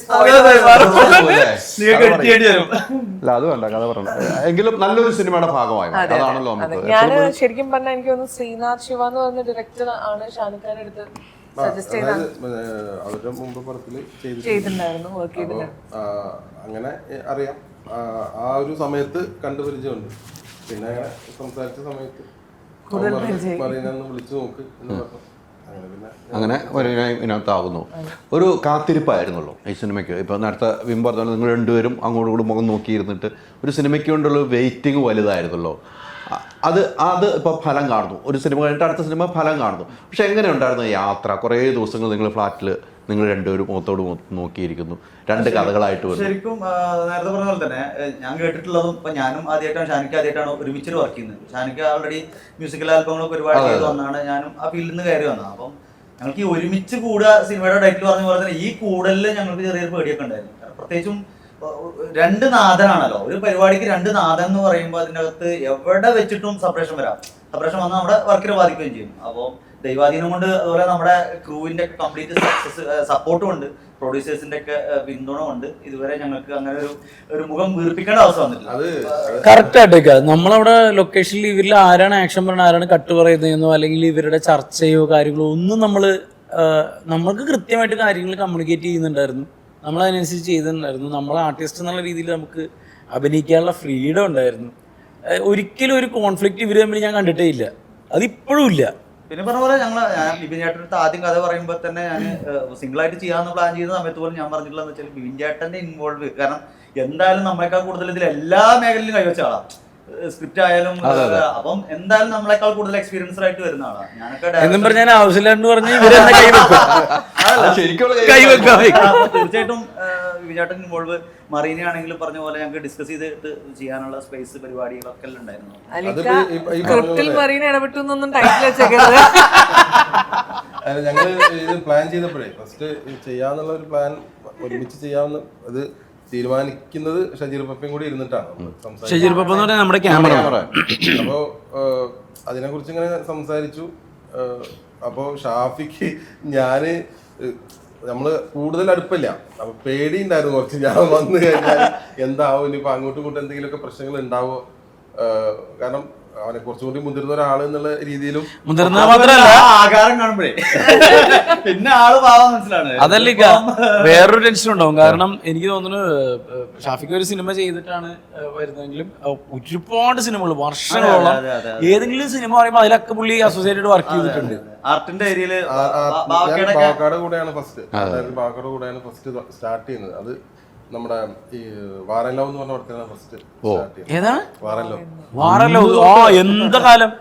അത് വേണ്ട, കഥ പറഞ്ഞു. എങ്കിലും നല്ലൊരു സിനിമയുടെ ഭാഗമായി അതാണല്ലോ. ഞാൻ ശരിക്കും പറഞ്ഞാൽ എനിക്ക് തോന്നുന്നു ശ്രീനാഥ് ശിവ എന്ന് പറഞ്ഞ ഡയറക്ടർ ആണ് ഷാനുഖാന്റെ അടുത്ത് സജസ്റ്റ് അവരുടെ മുമ്പ് പടത്തില് ചെയ്തിട്ടുണ്ടായിരുന്നു, വർക്ക് ചെയ്തിട്ടുണ്ടായിരുന്നു. അങ്ങനെ അറിയാം. ആ ഒരു സമയത്ത് കണ്ടുപരിചയമുണ്ട്. പിന്നെ അങ്ങനെ സംസാരിച്ച സമയത്ത് വിളിച്ചു നോക്ക് എന്ന് പറഞ്ഞു. അങ്ങനെ ഇതിനകത്താകുന്നു. ഒരു കാത്തിരിപ്പായിരുന്നല്ലോ ഈ സിനിമയ്ക്ക്. ഇപ്പം നേരത്തെ വിം പറഞ്ഞാൽ നിങ്ങൾ രണ്ടുപേരും അങ്ങോട്ടും കൂടി മുഖം നോക്കിയിരുന്നിട്ട് ഒരു സിനിമയ്ക്ക് കൊണ്ടുള്ള വെയിറ്റിംഗ് വലുതായിരുന്നല്ലോ. അത് ഇപ്പോൾ ഫലം കാണുന്നു. ഒരു സിനിമ കഴിഞ്ഞിട്ട് അടുത്ത സിനിമ ഫലം കാണുന്നു. പക്ഷെ എങ്ങനെ ഉണ്ടായിരുന്നു യാത്ര? കുറേ ദിവസങ്ങൾ നിങ്ങൾ ഫ്ലാറ്റിൽ നിങ്ങൾ രണ്ടുപേരും മുഖത്തോട് നോക്കിയിരിക്കുന്നു, രണ്ട് കഥകളായിട്ട് വരും. ശരിക്കും നേരത്തെ പറഞ്ഞ പോലെ തന്നെ ഞാൻ കേട്ടിട്ടുള്ളതും ഇപ്പൊ ഞാനും ആദ്യമായിട്ടാണ് ഷാനിക്ക ആദ്യമായിട്ടാണ് ഒരുമിച്ച് വർക്ക് ചെയ്യുന്നത്. ഷാനിക്ക ഓൾറെഡി മ്യൂസിക്കൽ ആൽബങ്ങളൊക്കെ ഒരുപാട് ചെയ്ത് വന്നതാണ്. ഞാനും ആ ഫീൽഡിൽ നിന്ന് കയറി വന്നത്. അപ്പം ഞങ്ങൾക്ക് ഈ ഒരുമിച്ച് കൂടുക, സിനിമയുടെ ടൈറ്റിൽ പറഞ്ഞ പോലെ തന്നെ ഈ കൂടലിൽ ഞങ്ങൾക്ക് ചെറിയൊരു പേടിയൊക്കെ ഉണ്ടായിരുന്നു. പ്രത്യേകിച്ചും രണ്ട് നാഥനാണല്ലോ ഒരു പരിപാടിക്ക്. രണ്ട് നാഥൻ എന്ന് പറയുമ്പോൾ അതിൻ്റെ അകത്ത് എവിടെ വെച്ചിട്ടും സെപ്പറേഷൻ വരാം. സെപ്പറേഷൻ വന്നാൽ നമ്മുടെ വർക്കിനെ ബാധിക്കുകയും ചെയ്യും. അപ്പോൾ ദൈവാധീനം കൊണ്ട് അതുപോലെ നമ്മുടെ ക്രൂവിന്റെ കംപ്ലീറ്റ് സക്സസ് സപ്പോർട്ടും ഉണ്ട്, പ്രൊഡ്യൂസേഴ്സിന്റെ ഒക്കെ പിന്തുണ കൊണ്ട് ഇതുവരെ ഞങ്ങൾക്ക് അങ്ങനെ ഒരു മുഖം വീർപ്പിക്കേണ്ട അവസ്ഥ വന്നിട്ടില്ല. കറക്റ്റ് ആയിട്ടേക്ക് നമ്മളവിടെ ലൊക്കേഷനിൽ ഇവരിൽ ആരാണ് ആക്ഷൻ പറയുന്നത്, ആരാണ് കട്ട് പറയുന്നതെന്നോ അല്ലെങ്കിൽ ഇവരുടെ ചർച്ചയോ കാര്യങ്ങളോ ഒന്നും നമ്മൾക്ക് കൃത്യമായിട്ട് കാര്യങ്ങൾ കമ്മ്യൂണിക്കേറ്റ് ചെയ്യുന്നുണ്ടായിരുന്നു. നമ്മളതിനനുസരിച്ച് ചെയ്തിട്ടുണ്ടായിരുന്നു. നമ്മളെ ആർട്ടിസ്റ്റ് എന്നുള്ള രീതിയിൽ നമുക്ക് അഭിനയിക്കാനുള്ള ഫ്രീഡം ഉണ്ടായിരുന്നു. ഒരിക്കലും ഒരു കോൺഫ്ലിക്റ്റ് ഇവർ തമ്മിൽ ഞാൻ കണ്ടിട്ടേ ഇല്ല, അതിപ്പോഴും ഇല്ല. പിന്നെ പറഞ്ഞ പോലെ ഞാൻ ബിബിൻ ചേട്ടൻ്റെ ആദ്യം കഥ പറയുമ്പോൾ തന്നെ ഞാൻ സിംഗിളായിട്ട് ചെയ്യാമെന്ന് പ്ലാൻ ചെയ്യുന്ന സമയത്ത് പോലും ഞാൻ പറഞ്ഞിട്ടുള്ളതെന്ന് വെച്ചാൽ ബിബിൻ ചേട്ടൻ്റെ ഇൻവോൾവ്. കാരണം എന്തായാലും നമ്മളെക്കാൾ കൂടുതൽ ഇതിൽ എല്ലാ മേഖലയിലും കൈവച്ച ആളാണ്. സ്ക്രിപ്റ്റ് ആയാലും അപ്പം എന്തായാലും നമ്മളെക്കാൾ കൂടുതൽ എക്സ്പീരിയൻസ്ഡ് ആയിട്ട് വരുന്ന ആളാണ്. ഞാനൊക്കെ ഞാൻ ആവശ്യമില്ലാണ്ട് പറഞ്ഞ് തീർച്ചയായിട്ടും വിജയേട്ടൻ ഇൻവോൾവ്. മറീന ആണെങ്കിലും പറഞ്ഞ പോലെ ഞങ്ങൾക്ക് ഡിസ്കസ് ചെയ്തിട്ട് ചെയ്യാനുള്ള സ്പേസ് പരിപാടികളൊക്കെ ഉണ്ടായിരുന്നു. ഞങ്ങൾ ഇത് പ്ലാൻ ചെയ്തപ്പോഴേ ഫസ്റ്റ് ചെയ്യാന്നുള്ള ഒരു പ്ലാൻ ഒരുമിച്ച് ചെയ്യാവുന്ന അത് തീരുമാനിക്കുന്നത് ഷജീർ പപ്പയും കൂടി ഇരുന്നിട്ടാണ് നമ്മുടെ ക്യാമറ. അപ്പോ അതിനെ കുറിച്ച് ഇങ്ങനെ സംസാരിച്ചു. അപ്പോ ഷാഫിക്ക് ഞാന് നമ്മള് കൂടുതൽ അടുപ്പില്ല, അപ്പൊ പേടി ഉണ്ടായിരുന്നു കുറച്ച്. ഞാൻ വന്നു കഴിഞ്ഞാൽ എന്താവും, ഇനിയിപ്പോ അങ്ങോട്ടും ഇങ്ങോട്ടും എന്തെങ്കിലുമൊക്കെ പ്രശ്നങ്ങൾ ഉണ്ടാവോ. കാരണം അവനെ കുറച്ചും കൂടി മുതിർന്ന ഒരാൾ എന്നുള്ള രീതിയിലും മുതിർന്ന മാത്രല്ല ആകാരം കാണുമ്പോഴേ പിന്നെ ആള് പാവാൻ മനസ്സിലാണ്. അതല്ല വേറൊരു ടെൻഷൻ ഉണ്ടാവും. കാരണം എനിക്ക് തോന്നുന്നു ഷാഫിക്ക് ഒരു സിനിമ ചെയ്തിട്ടാണ് വരുന്നതെങ്കിലും ഒരുപാട് സിനിമകൾ വർഷങ്ങളോളം ഏതെങ്കിലും സിനിമ പറയുമ്പോൾ അതിലൊക്കെ പുള്ളി അസോസിയേറ്റഡ് വർക്ക് ചെയ്തിട്ടുണ്ട്. ആർട്ടിന്റെ ഏരിയയില് ബാവക്കാട് കൂടെയാണ് ഫസ്റ്റ് സ്റ്റാർട്ട് ചെയ്യുന്നത്. അത് നമ്മുടെ ഈ വാറൻ ലവ് എന്ന് പറഞ്ഞ പടത്തിലാണ് ഫസ്റ്റ് സ്റ്റാർട്ട് ചെയ്യുന്നത്. ഏതാണ് വാറൻ ലവ്. എന്താ കാലം.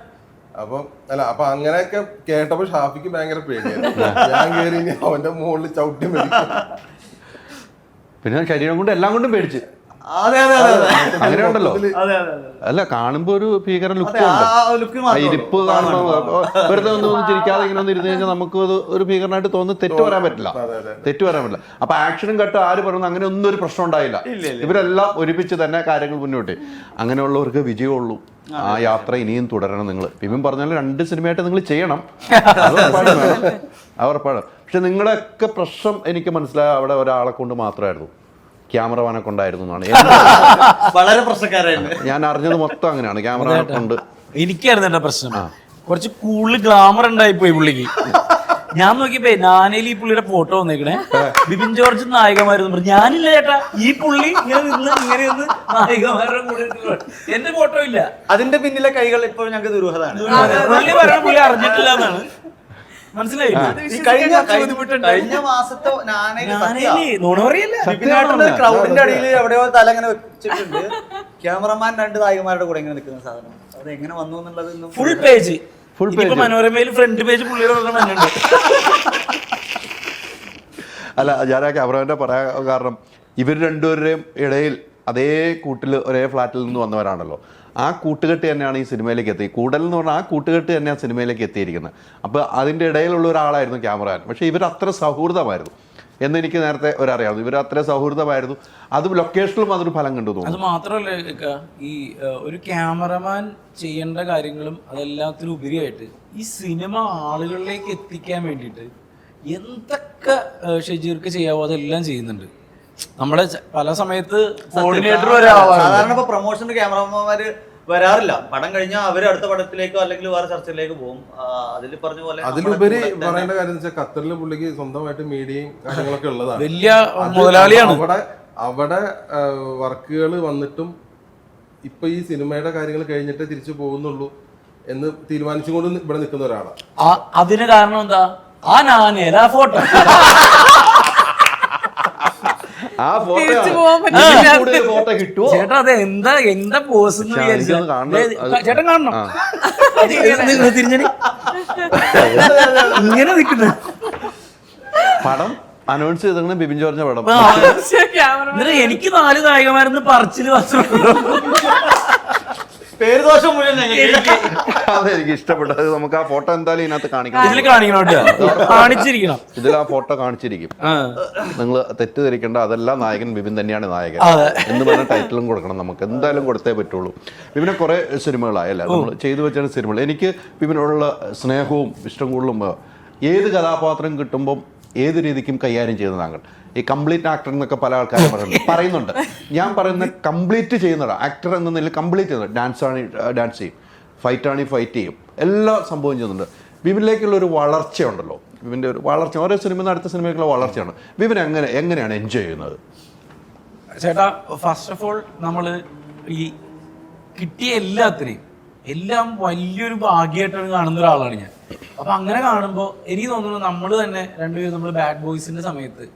അപ്പൊ അങ്ങനെയൊക്കെ കേട്ടപ്പോ ഷാഫിക്ക് ഭയങ്കര പേടിയായിരുന്നു. ഞാൻ കയറി അവന്റെ മുകളിൽ ചവിട്ടി മേടിക്കും. പിന്നെ ശരീരം കൊണ്ട് എല്ലാം കൊണ്ടും പേടിച്ച് അതെ അതെ അതെ അങ്ങനെ ഉണ്ടല്ലോ. അതെ അതെ അല്ല കാണുമ്പോ ഒരു ഭീകര ലുക്ക് ലുക്ക് ഉണ്ട്. ഇരിപ്പ് കാണുമ്പോ വെറുതെ ഒന്ന് ചിരിക്കാതെ ഇങ്ങനെ ഒന്ന് ഇരുന്ന് കഴിഞ്ഞാൽ നമുക്ക് ഒരു ഭീകരനായിട്ട് തോന്നുന്നു. തെറ്റ് വരാൻ പറ്റില്ല. അപ്പൊ ആക്ഷനും കട്ട് ആര് പറയുന്നു അങ്ങനെ ഒന്നും ഒരു പ്രശ്നം ഉണ്ടായില്ല. ഇവരെല്ലാം ഒരുമിച്ച് തന്നെ കാര്യങ്ങൾ മുന്നോട്ട്. അങ്ങനെയുള്ളവർക്ക് വിജയമുള്ളൂ. ആ യാത്ര ഇനിയും തുടരണം. നിങ്ങൾ പിന്നും പറഞ്ഞാൽ 2 സിനിമയായിട്ട് നിങ്ങൾ ചെയ്യണം. അത് ഉറപ്പാണ്. പക്ഷെ നിങ്ങളൊക്കെ പ്രശ്നം എനിക്ക് മനസ്സിലായ അവിടെ ഒരാളെ കൊണ്ട് മാത്രമായിരുന്നു, ക്യാമറമാനെ കൊണ്ടായിരുന്നു എന്നാണ് വളരെ പ്രശ്നക്കാരായിരുന്നു. ഞാൻ അറിഞ്ഞത് മൊത്തം അങ്ങനെയാണ്. ക്യാമറമാനെ കൊണ്ട് എനിക്കായിരുന്നു എന്റെ പ്രശ്നം. കുറച്ച് കൂടുതൽ ഗ്ലാമർ ഉണ്ടായിപ്പോയി പുള്ളിക്ക്. ഞാൻ നോക്കിയപ്പോ ഞാനേലും ഈ പുള്ളിയുടെ ഫോട്ടോ വന്നേക്കണേ, ബിപിൻ ജോർജ് നായികമാരെന്ന് പറഞ്ഞു. ഞാനില്ല ചേട്ടാ, ഈ പുള്ളി ഇങ്ങനെ നായികമാരുടെ കൂടെ എന്റെ ഫോട്ടോ ഇല്ല. അതിന്റെ പിന്നിലെ കൈകൾ ഇപ്പോൾ ഞങ്ങൾക്ക് ദുരൂഹതാണ്. പുള്ളി പറയണ പുള്ളി അറിഞ്ഞിട്ടില്ല എന്നാണ്. മനസ്സിലായില്ല. കഴിഞ്ഞ മാസത്തെ നുണ പറയല്ല. ക്രൗഡിന്റെ അടിയിൽ എവിടെയോ തല ഇങ്ങനെ വെച്ചിട്ടുണ്ട്. ക്യാമറമാൻ 2 നായികമാരുടെ കൂടെ ഇങ്ങനെ നിൽക്കുന്ന സാധനം അത് എങ്ങനെ വന്നു എന്നുള്ളത് ഫുൾ പേജ് മനോരമയിൽ ഫ്രണ്ട് പേജ് പുള്ളിയുടെ. അല്ല, ഞാൻ ആ ക്യാമറമാൻ്റെ പറയാൻ കാരണം ഇവർ രണ്ടുപേരുടെയും ഇടയിൽ അതേ കൂട്ടിൽ ഒരേ ഫ്ലാറ്റിൽ നിന്ന് വന്നവരാണല്ലോ. ആ കൂട്ടുകെട്ട് തന്നെയാണ് ഈ സിനിമയിലേക്ക് എത്തി. കൂടൽ എന്ന് പറഞ്ഞാൽ ആ കൂട്ടുകെട്ട് തന്നെയാണ് സിനിമയിലേക്ക് എത്തിയിരിക്കുന്നത്. അപ്പോൾ അതിൻ്റെ ഇടയിലുള്ള ഒരാളായിരുന്നു ക്യാമറമാൻ. പക്ഷേ ഇവർ അത്ര സൗഹൃദമായിരുന്നു എന്നെനിക്ക് നേരത്തെ ഒരറിയാവുന്നു. ഇവർ അത്ര സൗഹൃദമായിരുന്നു. അത് ലൊക്കേഷനിലും അതൊരു ഫലം കണ്ടു തോന്നുന്നു. അത് മാത്രമല്ല, ഈ ഒരു ക്യാമറമാൻ ചെയ്യേണ്ട കാര്യങ്ങളും അതെല്ലാത്തിനും ഉപരിയായിട്ട് ഈ സിനിമ ആളുകളിലേക്ക് എത്തിക്കാൻ വേണ്ടിയിട്ട് എന്തൊക്കെ ഷജീർക്ക് ചെയ്യാവോ അതെല്ലാം ചെയ്യുന്നുണ്ട്. നമ്മുടെ പല സമയത്ത് കോർഡിനേറ്റർ സാധാരണ ഇപ്പൊ പ്രൊമോഷന്റെ ക്യാമറമാന്മാര് വരാറില്ല. പടം കഴിഞ്ഞാൽ അവർ അടുത്ത പടത്തിലേക്കോ അല്ലെങ്കിൽ വേറെ ചർച്ചയിലേക്ക് പോകും. അതിൽ പറഞ്ഞ പോലെ അതിലുപരി പറയേണ്ട കാര്യം എന്ന് വെച്ചാൽ ഖത്തറിൽ പുള്ളിക്ക് സ്വന്തമായിട്ട് മീഡിയയും കാര്യങ്ങളൊക്കെ ഉള്ളതാണ്. വലിയ മുതലാളിയാണ്. അവിടെ വർക്കുകൾ വന്നിട്ടും ഇപ്പൊ ഈ സിനിമയുടെ കാര്യങ്ങൾ കഴിഞ്ഞിട്ടേ തിരിച്ചു പോകുന്നുള്ളൂ എന്ന് തീരുമാനിച്ചുകൊണ്ട് ഇവിടെ നിൽക്കുന്ന ഒരാളാണ്. അതിന് കാരണം എന്താ? ഫോട്ടോ ആ ഫോട്ടോ കിട്ടുമോ ചേട്ടാ? അത് എന്താ പോസ് ചേട്ടൻ കാണണം. തിരിഞ്ഞ ഇങ്ങനെ നിൽക്കുന്നത് പടം അനൗൺസ് ചെയ്തങ്ങനെ ബിപിൻ ജോർജിന്റെ പടം. എനിക്ക് 4 നായകന്മാരെന്ന് പറച്ചില് പേര് ദോഷം മുഴുവൻ അതെ, എനിക്ക് ഇഷ്ടപ്പെട്ടത്. നമുക്ക് ആ ഫോട്ടോ എന്തായാലും ഇതിനകത്ത് കാണിക്കണം. ഇതിൽ ആ ഫോട്ടോ കാണിച്ചിരിക്കും. നിങ്ങൾ തെറ്റിദ്ധരിക്കേണ്ട, അതെല്ലാം നായകൻ ബിപിൻ തന്നെയാണ് നായകൻ എന്ന് പറഞ്ഞ ടൈറ്റിലും കൊടുക്കണം. നമുക്ക് എന്തായാലും കൊടുത്തേ പറ്റുള്ളൂ. ബിപിനെ കുറെ സിനിമകളായല്ല നമ്മൾ ചെയ്തു വെച്ച സിനിമകൾ. എനിക്ക് ബിപിനോടുള്ള സ്നേഹവും ഇഷ്ടം കൂടുതലും ഏത് കഥാപാത്രം കിട്ടുമ്പം ഏത് രീതിക്കും കൈകാര്യം ചെയ്യുന്ന താങ്കൾ. ഈ കംപ്ലീറ്റ് ആക്ടർ എന്നൊക്കെ പല ആൾക്കാരും പറയുന്നുണ്ട്. ഞാൻ പറയുന്ന കംപ്ലീറ്റ് ചെയ്യുന്നതാണ്. ആക്ടർ എന്ന നിലയിൽ കംപ്ലീറ്റ് ചെയ്യുന്നത്. ഡാൻസ് ഡാൻസ് ചെയ്യും, ഫൈറ്റ് ആണെങ്കിൽ ഫൈറ്റ് ചെയ്യും, എല്ലാ സംഭവം ചെയ്യുന്നുണ്ട്. ബിപിനിലേക്കുള്ള ഒരു വളർച്ചയുണ്ടല്ലോ. ബിപിൻ്റെ ഒരു വളർച്ച ഓരോ സിനിമ അടുത്ത സിനിമയ്ക്കുള്ള വളർച്ചയാണ്. ബിപിൻ എങ്ങനെയാണ് എൻജോയ് ചെയ്യുന്നത്? ചേട്ടാ, ഫസ്റ്റ് ഓഫ് ഓൾ നമ്മൾ ഈ കിട്ടിയ എല്ലാം വലിയൊരു ഭാഗ്യമായിട്ടാണ് കാണുന്ന ഒരാളാണ് ഞാൻ. അപ്പൊ അങ്ങനെ കാണുമ്പോൾ എനിക്ക് തോന്നുന്നു നമ്മൾ തന്നെ രണ്ടുപേരും നമ്മൾ ബാഡ് ബോയ്സിന്റെ സമയത്ത്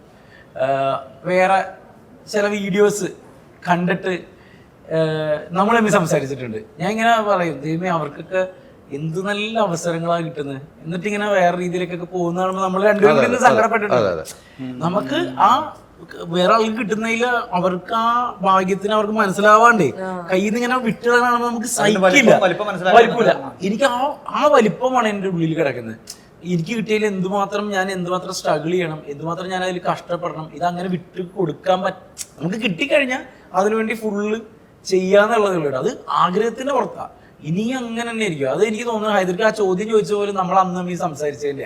വേറെ ചില വീഡിയോസ് കണ്ടിട്ട് നമ്മൾ തമ്മിൽ സംസാരിച്ചിട്ടുണ്ട്. ഞാൻ ഇങ്ങനെ പറയും, ദൈവമേ അവർക്കൊക്കെ എന്ത് നല്ല അവസരങ്ങളാണ് കിട്ടുന്നത്, എന്നിട്ട് ഇങ്ങനെ വേറെ രീതിയിലേക്കൊക്കെ പോകുന്ന കാണുമ്പോൾ നമ്മൾ രണ്ടുപേരും സങ്കടപ്പെട്ടിട്ടുണ്ട്. നമുക്ക് ആ വേറെ ആൾക്ക് കിട്ടുന്നതിൽ അവർക്ക് ആ ഭാഗ്യത്തിന് അവർക്ക് മനസ്സിലാവാണ്ടേ കയ്യിൽ നിന്ന് ഇങ്ങനെ വിട്ടുകളാണ് നമുക്ക് സഹിക്കില്ല, വലിപ്പമില്ല. എനിക്ക് ആ വലിപ്പമാണ് എൻ്റെ ഉള്ളിൽ കിടക്കുന്നത്. എനിക്ക് കിട്ടിയതിൽ ഞാൻ എന്തുമാത്രം സ്ട്രഗിൾ ചെയ്യണം, എന്തുമാത്രം ഞാൻ അതിൽ കഷ്ടപ്പെടണം, ഇതങ്ങനെ വിട്ട് കൊടുക്കാൻ നമുക്ക് കിട്ടിക്കഴിഞ്ഞാൽ അതിനുവേണ്ടി ഫുള്ള് ചെയ്യാന്നുള്ളതുള്ളൂ. അത് ആഗ്രഹത്തിന്റെ പുറത്താണ്. ഇനി അങ്ങനെ തന്നെ ആയിരിക്കും. അത് എനിക്ക് തോന്നുന്നു ഹൈദർക്ക് ആ ചോദ്യം ചോദിച്ച പോലെ നമ്മൾ അന്ന് ഈ സംസാരിച്ചില്ല